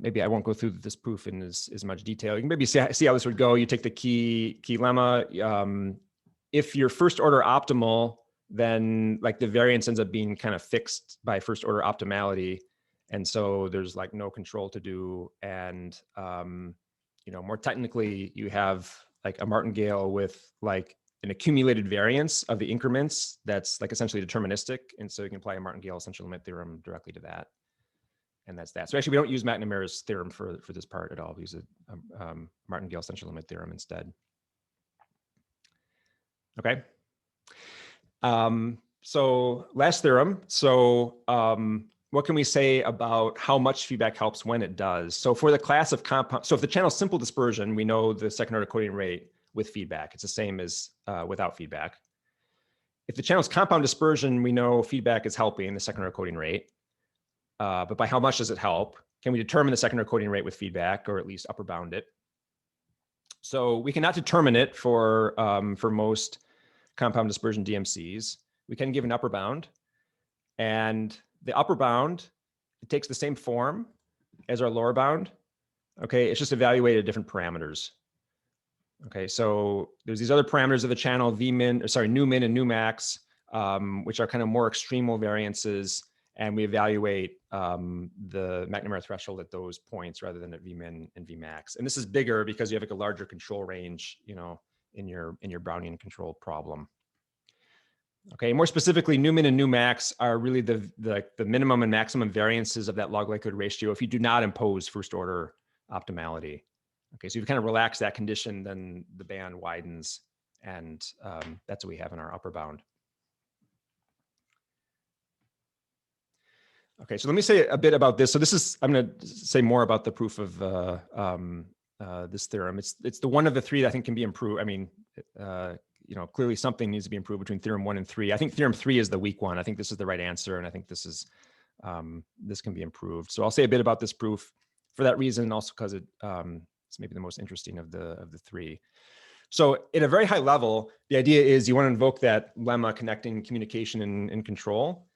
maybe I won't go through this proof in as much detail. You can maybe see how this would go. You take the key lemma. If your first order optimal, then like the variance ends up being kind of fixed by first order optimality. And so there's like no control to do. And, you know, more technically, you have like a martingale with like an accumulated variance of the increments that's like essentially deterministic. And so you can apply a martingale essential limit theorem directly to that. And that's that. So actually, we don't use McNamara's theorem for this part at all. We use a martingale essential limit theorem instead. Okay. So last theorem. So what can we say about how much feedback helps when it does? So for the class of compound, so if the channel is simple dispersion, we know the second order coding rate with feedback. It's the same as without feedback. If the channel is compound dispersion, we know feedback is helping the second order coding rate. But by how much does it help? Can we determine the second order coding rate with feedback, or at least upper bound it? So we cannot determine it for most compound dispersion DMCs. We can give an upper bound, and the upper bound, it takes the same form as our lower bound. Okay, it's just evaluated at different parameters. Okay, so there's these other parameters of the channel, nu min and nu max, which are kind of more extremal variances, and we evaluate the McNamara threshold at those points rather than at Vmin and Vmax. And this is bigger because you have like a larger control range, you know, in your Brownian control problem. Okay, more specifically, nu min and nu max are really the minimum and maximum variances of that log likelihood ratio if you do not impose first order optimality. Okay, so if you kind of relax that condition, then the band widens, and that's what we have in our upper bound. Okay, so let me say a bit about this. So this is, I'm going to say more about the proof of this theorem. It's the one of the three that I think can be improved. I mean, you know, clearly something needs to be improved between theorem 1 and 3. I think theorem 3 is the weak one. I think this is the right answer, and I think this is this can be improved. So I'll say a bit about this proof for that reason, and also because it's maybe the most interesting of the three. So at a very high level, the idea is you want to invoke that lemma connecting communication and control.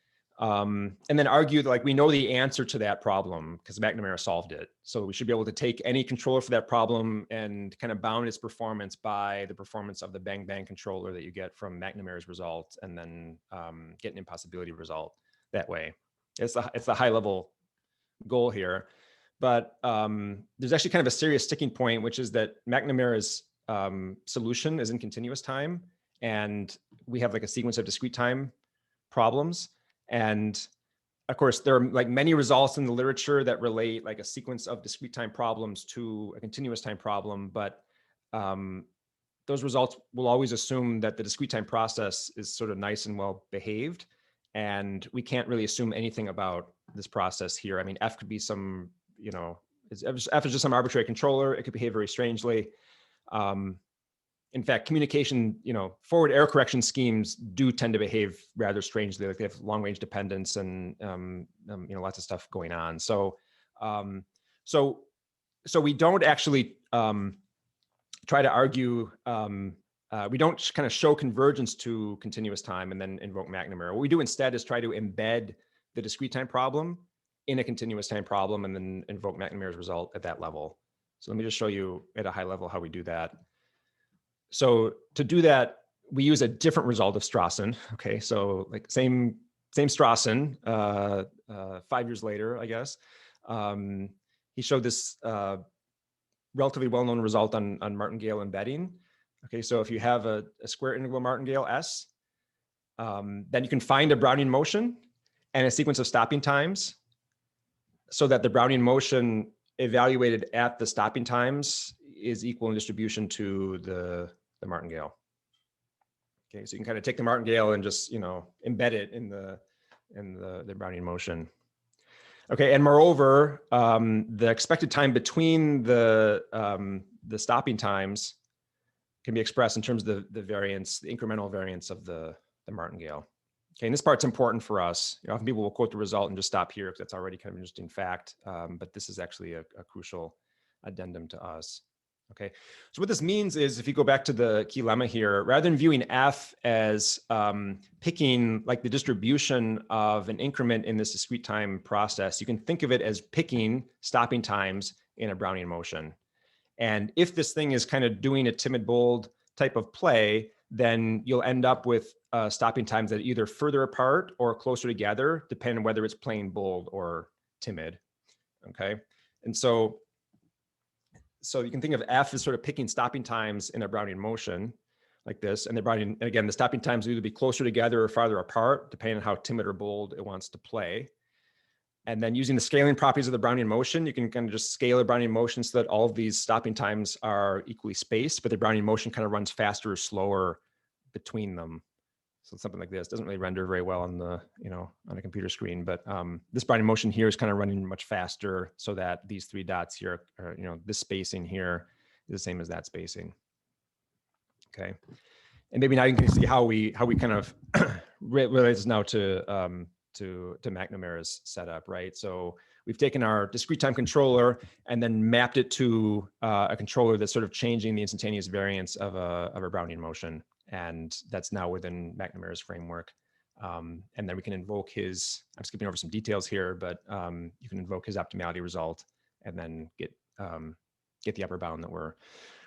And then argue that like we know the answer to that problem because McNamara solved it. So we should be able to take any controller for that problem and kind of bound its performance by the performance of the bang bang controller that you get from McNamara's result, and then get an impossibility result that way. It's the high level goal here. But there's actually kind of a serious sticking point, which is that McNamara's solution is in continuous time, and we have like a sequence of discrete time problems. And of course, there are like many results in the literature that relate like a sequence of discrete time problems to a continuous time problem, but those results will always assume that the discrete time process is sort of nice and well behaved, and we can't really assume anything about this process here. I mean, F could be some, you know, F is just some arbitrary controller. It could behave very strangely. In fact, communication, forward error correction schemes do tend to behave rather strangely. Like they have long range dependence and lots of stuff going on. So we don't actually try to argue. We don't kind of show convergence to continuous time and then invoke McNamara. What we do instead is try to embed the discrete time problem in a continuous time problem and then invoke McNamara's result at that level. So let me just show you at a high level how we do that. So to do that, we use a different result of Strawson. Okay, so like same Strawson, 5 years later, I guess. He showed this relatively well-known result on martingale embedding. Okay, so if you have a square integral martingale S, then you can find a Brownian motion and a sequence of stopping times so that the Brownian motion evaluated at the stopping times is equal in distribution to the martingale. Okay, so you can kind of take the martingale and just embed it in the Brownian motion. Okay, and moreover, the expected time between the stopping times can be expressed in terms of the variance, the incremental variance of the martingale. Okay, and this part's important for us. Often people will quote the result and just stop here because that's already kind of an interesting fact, but this is actually a crucial addendum to us. Okay, so what this means is if you go back to the key lemma here, rather than viewing F as picking like the distribution of an increment in this discrete time process, you can think of it as picking stopping times in a Brownian motion. And if this thing is kind of doing a timid bold type of play, then you'll end up with stopping times that are either further apart or closer together, depending on whether it's playing bold or timid. Okay, and so you can think of F as sort of picking stopping times in a Brownian motion like this. And again, the stopping times will either be closer together or farther apart, depending on how timid or bold it wants to play. And then using the scaling properties of the Brownian motion, you can kind of just scale a Brownian motion so that all of these stopping times are equally spaced, but the Brownian motion kind of runs faster or slower between them. So something like this doesn't really render very well on the, on a computer screen, but this Brownian motion here is kind of running much faster so that these three dots here are, this spacing here is the same as that spacing. Okay. And maybe now you can see how we kind of relates now to McNamara's setup, right? So we've taken our discrete time controller and then mapped it to a controller that's sort of changing the instantaneous variance of a Brownian motion. And that's now within McNamara's framework. And then we can invoke his, I'm skipping over some details here, but you can invoke his optimality result and then get the upper bound that we're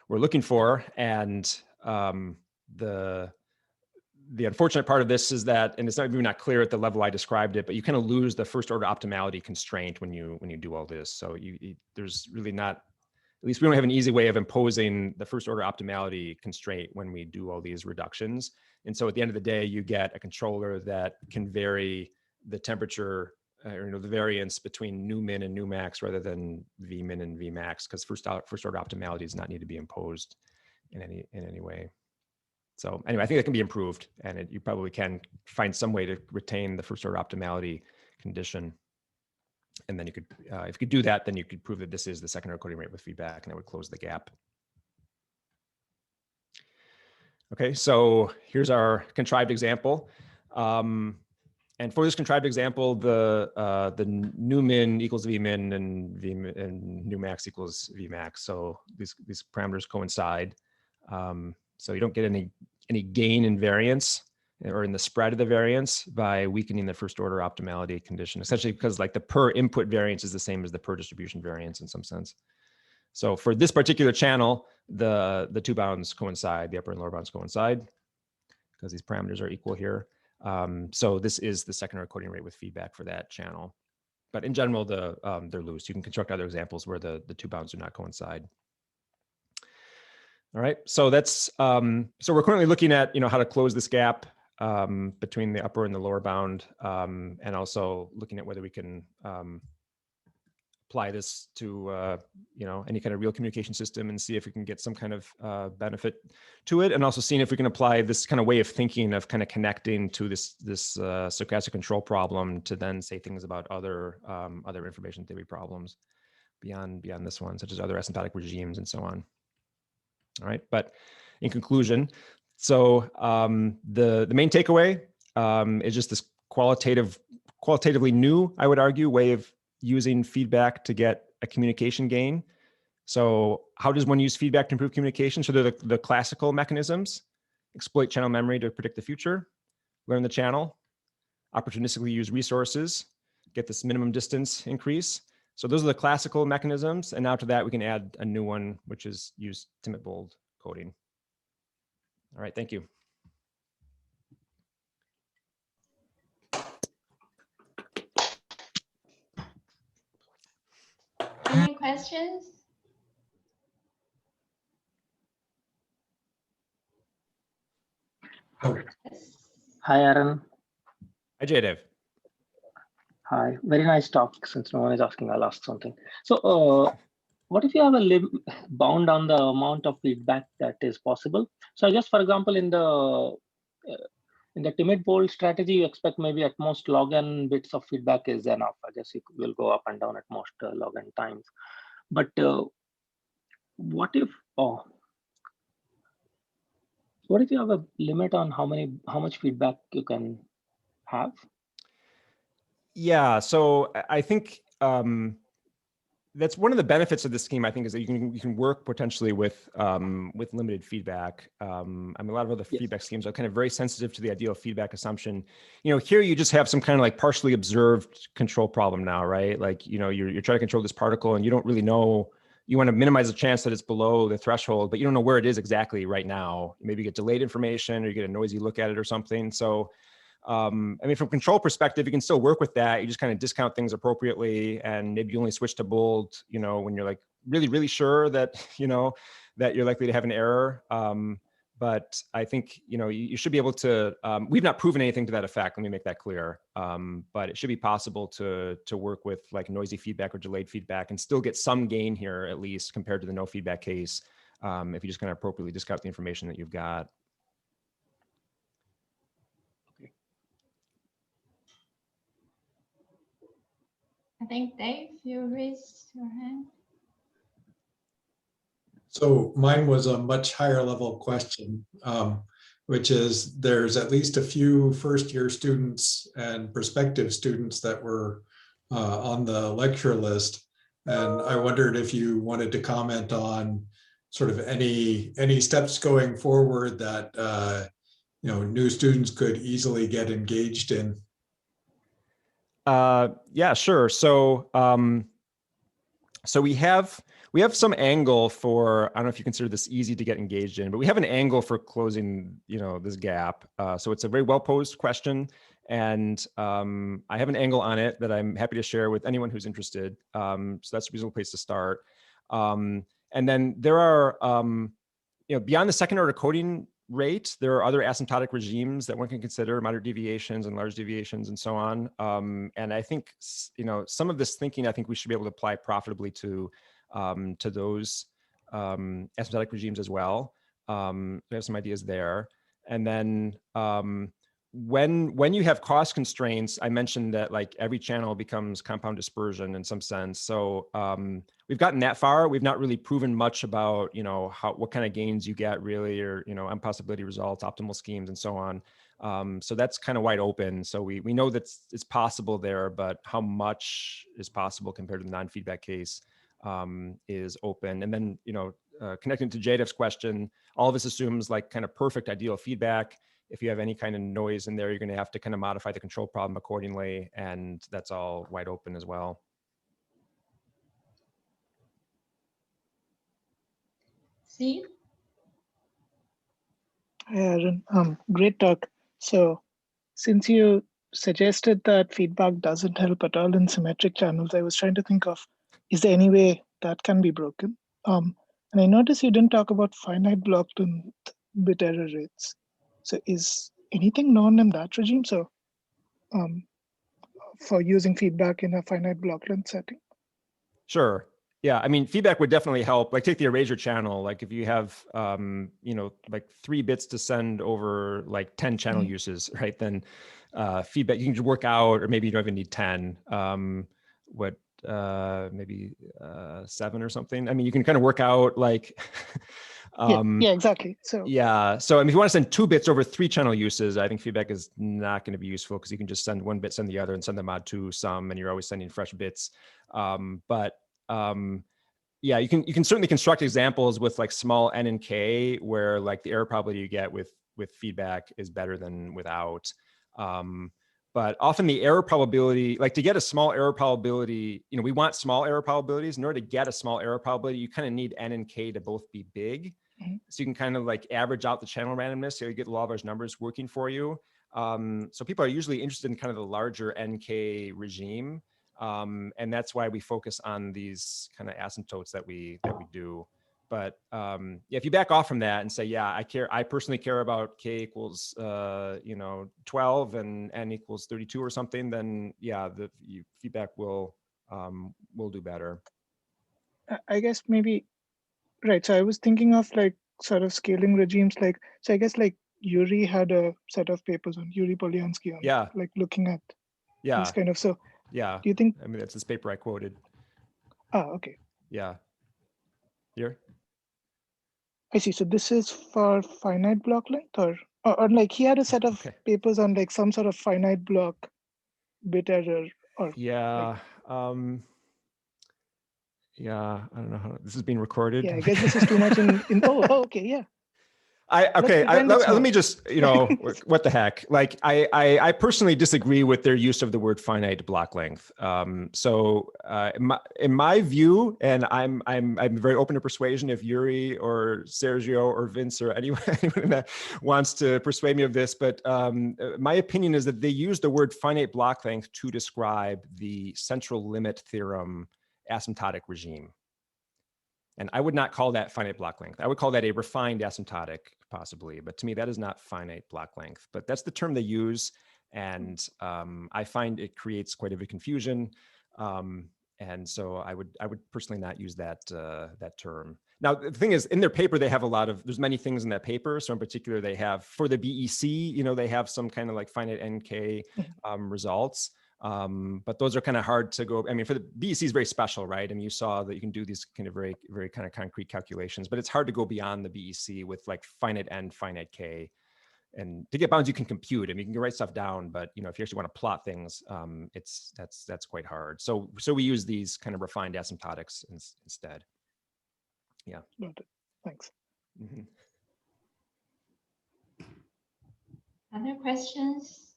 looking for. And the unfortunate part of this is that, and it's maybe not clear at the level I described it, but you kind of lose the first order optimality constraint when you do all this. So there's really not, at least we don't have an easy way of imposing the first order optimality constraint when we do all these reductions. And so at the end of the day, you get a controller that can vary the temperature, the variance between nu min and nu max rather than v min and v max, because first order optimality does not need to be imposed in any way. So anyway, I think that can be improved, and you probably can find some way to retain the first order optimality condition. And then you could, if you could do that, then you could prove that this is the second order coding rate with feedback, and that would close the gap. Okay, so here's our contrived example. And for this contrived example, the nu min equals v min and nu max equals v max. So these parameters coincide. So you don't get any gain in variance or in the spread of the variance by weakening the first order optimality condition, essentially because like the per input variance is the same as the per distribution variance in some sense. So for this particular channel, the two bounds coincide, the upper and lower bounds coincide because these parameters are equal here. So this is the second order coding rate with feedback for that channel. But in general, they're loose. You can construct other examples where the two bounds do not coincide. All right, so that's so we're currently looking at how to close this gap between the upper and the lower bound, and also looking at whether we can apply this to any kind of real communication system and see if we can get some kind of benefit to it, and also seeing if we can apply this kind of way of thinking of kind of connecting to this stochastic control problem to then say things about other information theory problems. beyond this one, such as other asymptotic regimes and so on. All right, but in conclusion, so the main takeaway is just this qualitatively new, I would argue, way of using feedback to get a communication gain. So how does one use feedback to improve communication? So they're the classical mechanisms: exploit channel memory to predict the future, learn the channel, opportunistically use resources, get this minimum distance increase. So those are the classical mechanisms. And now to that, we can add a new one, which is use timid bold coding. All right, thank you. Any questions? Yes. Hi, Aaron. Hi, Jaydev. Hi. Very nice talk. Since no one is asking, I'll ask something. So what if you have a bound on the amount of feedback that is possible? So I guess, for example, in the timid bold strategy, you expect maybe at most log n bits of feedback is enough. I guess you will go up and down at most log n times. But what if you have a limit on how much feedback you can have? Yeah, so I think that's one of the benefits of this scheme, I think, is that you can work potentially with limited feedback. I mean, a lot of other feedback schemes are kind of very sensitive to the ideal feedback assumption. You know, here you just have some kind of like partially observed control problem now, right? Like, you know, you're trying to control this particle and you don't really know, you want to minimize the chance that it's below the threshold, but you don't know where it is exactly right now. Maybe you get delayed information or you get a noisy look at it or something. So I mean, from control perspective, you can still work with that. You just kind of discount things appropriately, and maybe you only switch to bold, you know, when you're like really, really sure that, you know, that you're likely to have an error. But I think, you know, you should be able to, we've not proven anything to that effect. Let me make that clear. But it should be possible to work with like noisy feedback or delayed feedback and still get some gain here, at least compared to the no feedback case, if you just kind of appropriately discount the information that you've got. I think Dave, you raised your hand. So mine was a much higher level question, which is there's at least a few first-year students and prospective students that were on the lecture list. And I wondered if you wanted to comment on sort of any steps going forward that you know, new students could easily get engaged in. Yeah, sure. So, so we have some angle for, I don't know if you consider this easy to get engaged in, but we have an angle for closing, you know, this gap. So it's a very well posed question, and I have an angle on it that I'm happy to share with anyone who's interested. So that's a reasonable place to start. And then there are, you know, beyond the second order coding rate, there are other asymptotic regimes that one can consider, moderate deviations and large deviations and so on. And I think, you know, some of this thinking, I think we should be able to apply profitably to those asymptotic regimes as well. We have some ideas there. And then when you have cost constraints, I mentioned that like every channel becomes compound dispersion in some sense. So we've gotten that far. We've not really proven much about, you know, what kind of gains you get really, or, you know, impossibility results, optimal schemes and so on. So that's kind of wide open. So we know that it's possible there, but how much is possible compared to the non-feedback case is open. And then, you know, connecting to Jadev's question, all of this assumes like kind of perfect ideal feedback. If you have any kind of noise in there, you're going to have to kind of modify the control problem accordingly. And that's all wide open as well. See? Hi, Aaron. Great talk. So since you suggested that feedback doesn't help at all in symmetric channels, I was trying to think of, is there any way that can be broken? And I noticed you didn't talk about finite block length bit error rates. So is anything known in that regime? So for using feedback in a finite block length setting? Sure. Yeah, I mean, feedback would definitely help. Like take the Erasure channel. Like if you have, you know, like 3 bits to send over like 10 channel uses, right? Then feedback, you can just work out, or maybe you don't even need 10. What maybe 7 or something. I mean, you can kind of work out like, yeah, exactly. So yeah. So I mean, if you want to send 2 bits over 3 channel uses, I think feedback is not going to be useful because you can just send 1 bit, send the other, and send them out to some, and you're always sending fresh bits. Yeah, you can certainly construct examples with like small n and k, where like the error probability you get with feedback is better than without. But often the error probability, like to get a small error probability, you know, we want small error probabilities. In order to get a small error probability, you kind of need n and k to both be big. So you can kind of like average out the channel randomness, so you get law of large numbers working for you. So people are usually interested in kind of the larger NK regime. And that's why we focus on these kind of asymptotes that we do. But yeah, if you back off from that and say, yeah, I personally care about k equals 12 and n equals 32 or something, then yeah, the feedback will do better. I guess maybe, right. So I was thinking of like sort of scaling regimes, like, so I guess like Yuri had a set of papers on Yuri Polyansky on like looking at this kind of, so yeah. Do you think? I mean, that's this paper I quoted. Oh, okay. Yeah. Here. I see. So this is for finite block length, or like he had a set of papers on like some sort of finite block bit error, or yeah. Like, yeah, I don't know how this is being recorded. Yeah, I guess this is too much in oh, okay, yeah. Let me just, what the heck? Like, I personally disagree with their use of the word finite block length. In my view, and I'm very open to persuasion if Yuri or Sergio or Vince or anyone that wants to persuade me of this, but my opinion is that they use the word finite block length to describe the central limit theorem asymptotic regime. And I would not call that finite block length. I would call that a refined asymptotic, possibly. But to me, that is not finite block length. But that's the term they use. And I find it creates quite a bit of confusion. And so I would personally not use that term. Now, the thing is, in their paper, they have there's many things in that paper. So in particular, they have, for the BEC, they have some kind of like finite NK results. But those are kind of hard to go. I mean, for the BEC is very special, right? I mean, you saw that you can do these kind of very, very kind of concrete calculations, but it's hard to go beyond the BEC with like finite n, finite k. And to get bounds, you can compute. I mean, you can write stuff down, but if you actually want to plot things, that's quite hard. So we use these kind of refined asymptotics instead. Yeah. Got it. Thanks. Mm-hmm. Other questions?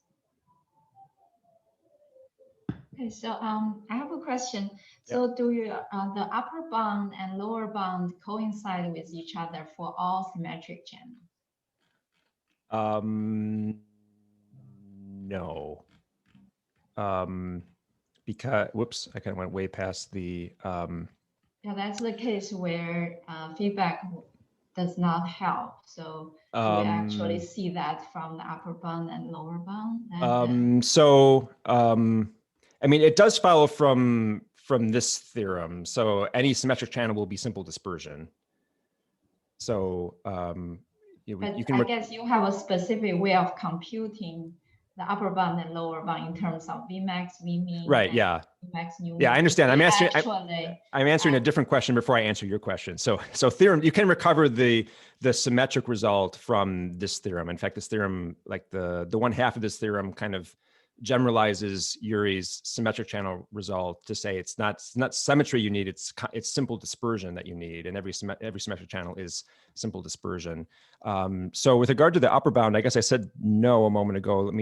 Okay, so I have a question. So do you the upper bound and lower bound coincide with each other for all symmetric channels? No. Because whoops, I kind of went way past the. Yeah, that's the case where feedback does not help. So do we actually see that from the upper bound and lower bound? I mean, it does follow from this theorem. So any symmetric channel will be simple dispersion. So you can. I guess you have a specific way of computing the upper bound and lower bound in terms of Vmax, Vmean. Right. Yeah. Vmax, nu. Yeah, I understand. I'm answering a different question before I answer your question. So theorem, you can recover the symmetric result from this theorem. In fact, this theorem, like the one half of this theorem, kind of generalizes Yuri's symmetric channel result to say it's not symmetry you need, it's simple dispersion that you need, and every symmetric channel is simple dispersion. So with regard to the upper bound, I guess I said no a moment ago. Let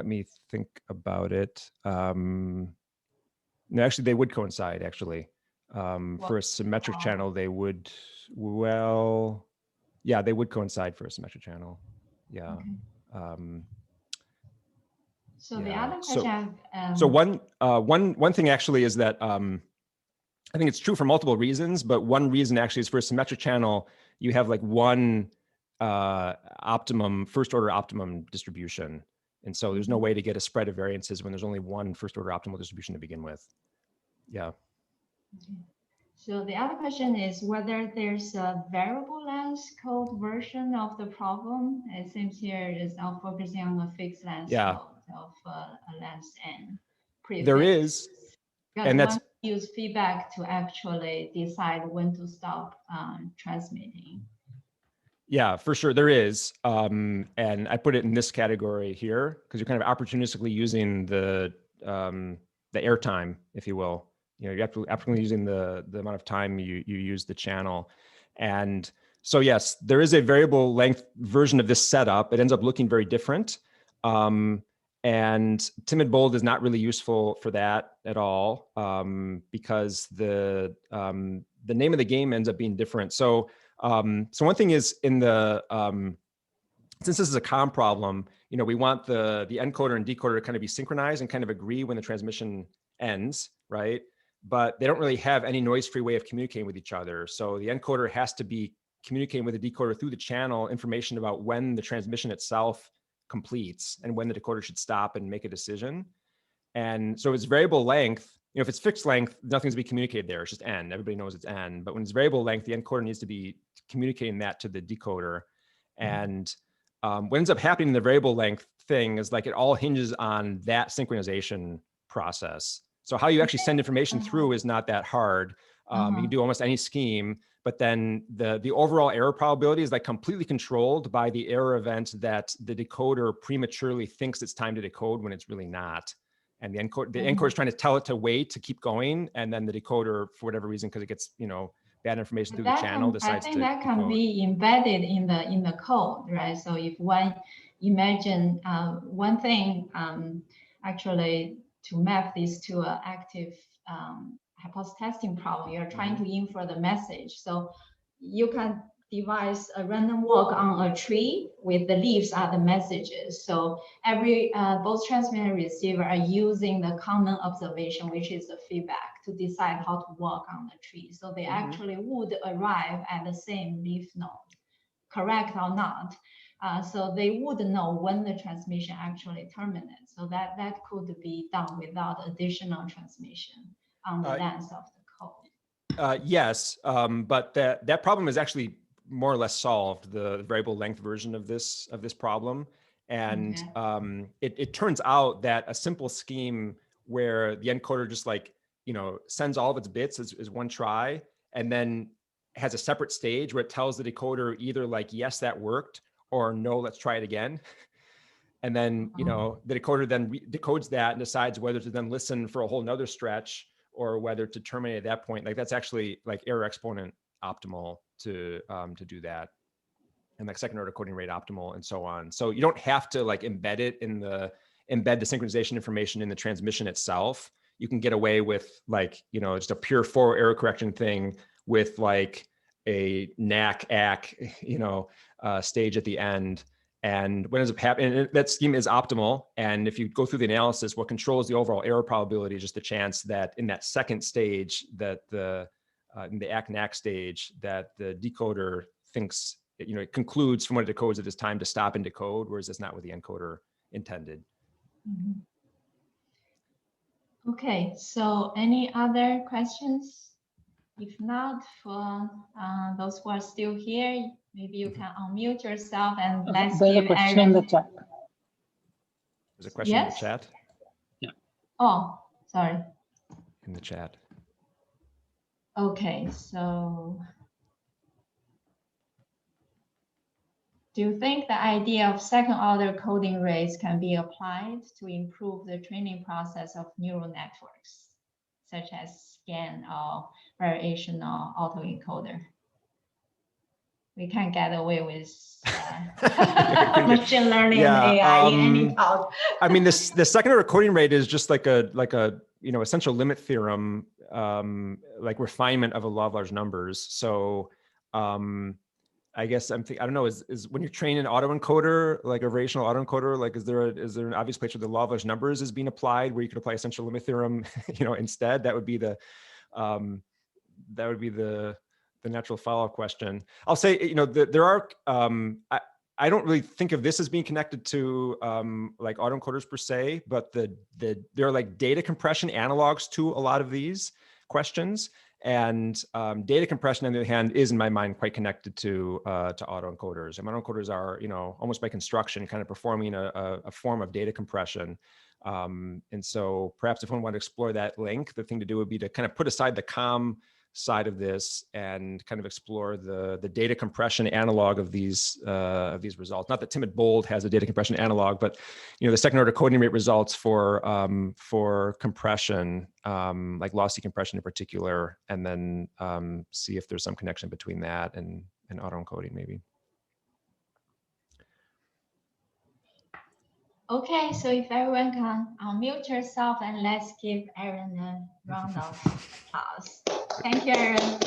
me think about it. No, actually, they would coincide. Actually, for a symmetric channel, they would. Well, yeah, they would coincide for a symmetric channel. Yeah. Okay. So the other question. So one thing actually is that I think it's true for multiple reasons, but one reason actually is for a symmetric channel, you have like one optimum first order optimum distribution, and so there's no way to get a spread of variances when there's only one first order optimal distribution to begin with. Yeah. Okay. So the other question is whether there's a variable length code version of the problem. It seems here is now focusing on a fixed length code of a length n. There is. Because one use feedback to actually decide when to stop transmitting. Yeah, for sure there is. And I put it in this category here because you're kind of opportunistically using the airtime, if you will. You know, you're opportunistically using the amount of time you use the channel. And so yes, there is a variable length version of this setup. It ends up looking very different. And timid bold is not really useful for that at all because the name of the game ends up being different. So one thing is in the, since this is a comm problem, you know, we want the encoder and decoder to kind of be synchronized and kind of agree when the transmission ends, right? But they don't really have any noise-free way of communicating with each other. So the encoder has to be communicating with the decoder through the channel information about when the transmission itself completes and when the decoder should stop and make a decision. And so it's variable length. You know, if it's fixed length, nothing's to be communicated there. It's just n. Everybody knows it's n. But when it's variable length, the encoder needs to be communicating that to the decoder. And what ends up happening in the variable length thing is like it all hinges on that synchronization process. So how you actually send information through is not that hard. You can do almost any scheme, but then the overall error probability is like completely controlled by the error event that the decoder prematurely thinks it's time to decode when it's really not. And the encoder is trying to tell it to wait, to keep going. And then the decoder, for whatever reason, because it gets, you know, bad information through the channel, decides to decode. I think that can be embedded in the code, right? So if one imagine one thing, actually to map this to an active hypothesis testing problem, you're trying to infer the message. So you can devise a random walk on a tree with the leaves are the messages. So every both transmitter and receiver are using the common observation, which is the feedback, to decide how to walk on the tree. So they actually would arrive at the same leaf node, correct or not. So they would know when the transmission actually terminates. So that could be done without additional transmission on the length of the code. Yes, but that problem is actually more or less solved, the variable length version of this problem. And it turns out that a simple scheme where the encoder just like, you know, sends all of its bits as one try, and then has a separate stage where it tells the decoder either like, yes, that worked, or no, let's try it again. And then, you know, the decoder then decodes that and decides whether to then listen for a whole nother stretch or whether to terminate at that point. Like that's actually like error exponent optimal to do that, and like second order coding rate optimal and so on. So you don't have to like embed the synchronization information in the transmission itself. You can get away with like, you know, just a pure forward error correction thing with like a NAC-ACK, you know, stage at the end. And what ends up happening, that scheme is optimal. And if you go through the analysis, what controls the overall error probability is just the chance that in that second stage, that in the ACK-NAC stage, that the decoder thinks, you know, it concludes from what it decodes that it's time to stop and decode, whereas that's not what the encoder intended. Okay, so any other questions? If not, for those who are still here, maybe you can unmute yourself and let's There's give a question Aaron. in the chat. There's a question in the chat? Yeah. Oh, sorry. In the chat. Okay, so do you think the idea of second order coding rates can be applied to improve the training process of neural networks, such as scan or variational autoencoder? We can't get away with machine learning and AI in any talk. I mean, the second order coding rate is just like a you know, essential limit theorem, like refinement of a law of large numbers. So I guess I don't know, is when you're training an autoencoder, like a variational autoencoder, like is there an obvious place where the law of large numbers is being applied where you could apply essential limit theorem, you know, instead? That would be the natural follow-up question. I'll say, you know, there are, I don't really think of this as being connected to like autoencoders per se, but there are like data compression analogs to a lot of these questions. And data compression, on the other hand, is in my mind quite connected to autoencoders. And autoencoders are, almost by construction, kind of performing a form of data compression. And so perhaps if one wanted to explore that link, the thing to do would be to kind of put aside the COM side of this and kind of explore the data compression analog of these results. Not that timid bold has a data compression analog, but the second order coding rate results for compression, like lossy compression in particular, and then see if there's some connection between that and autoencoding maybe. Okay, so if everyone can unmute yourself, and let's give Aaron a round of applause. Thank you, Aaron.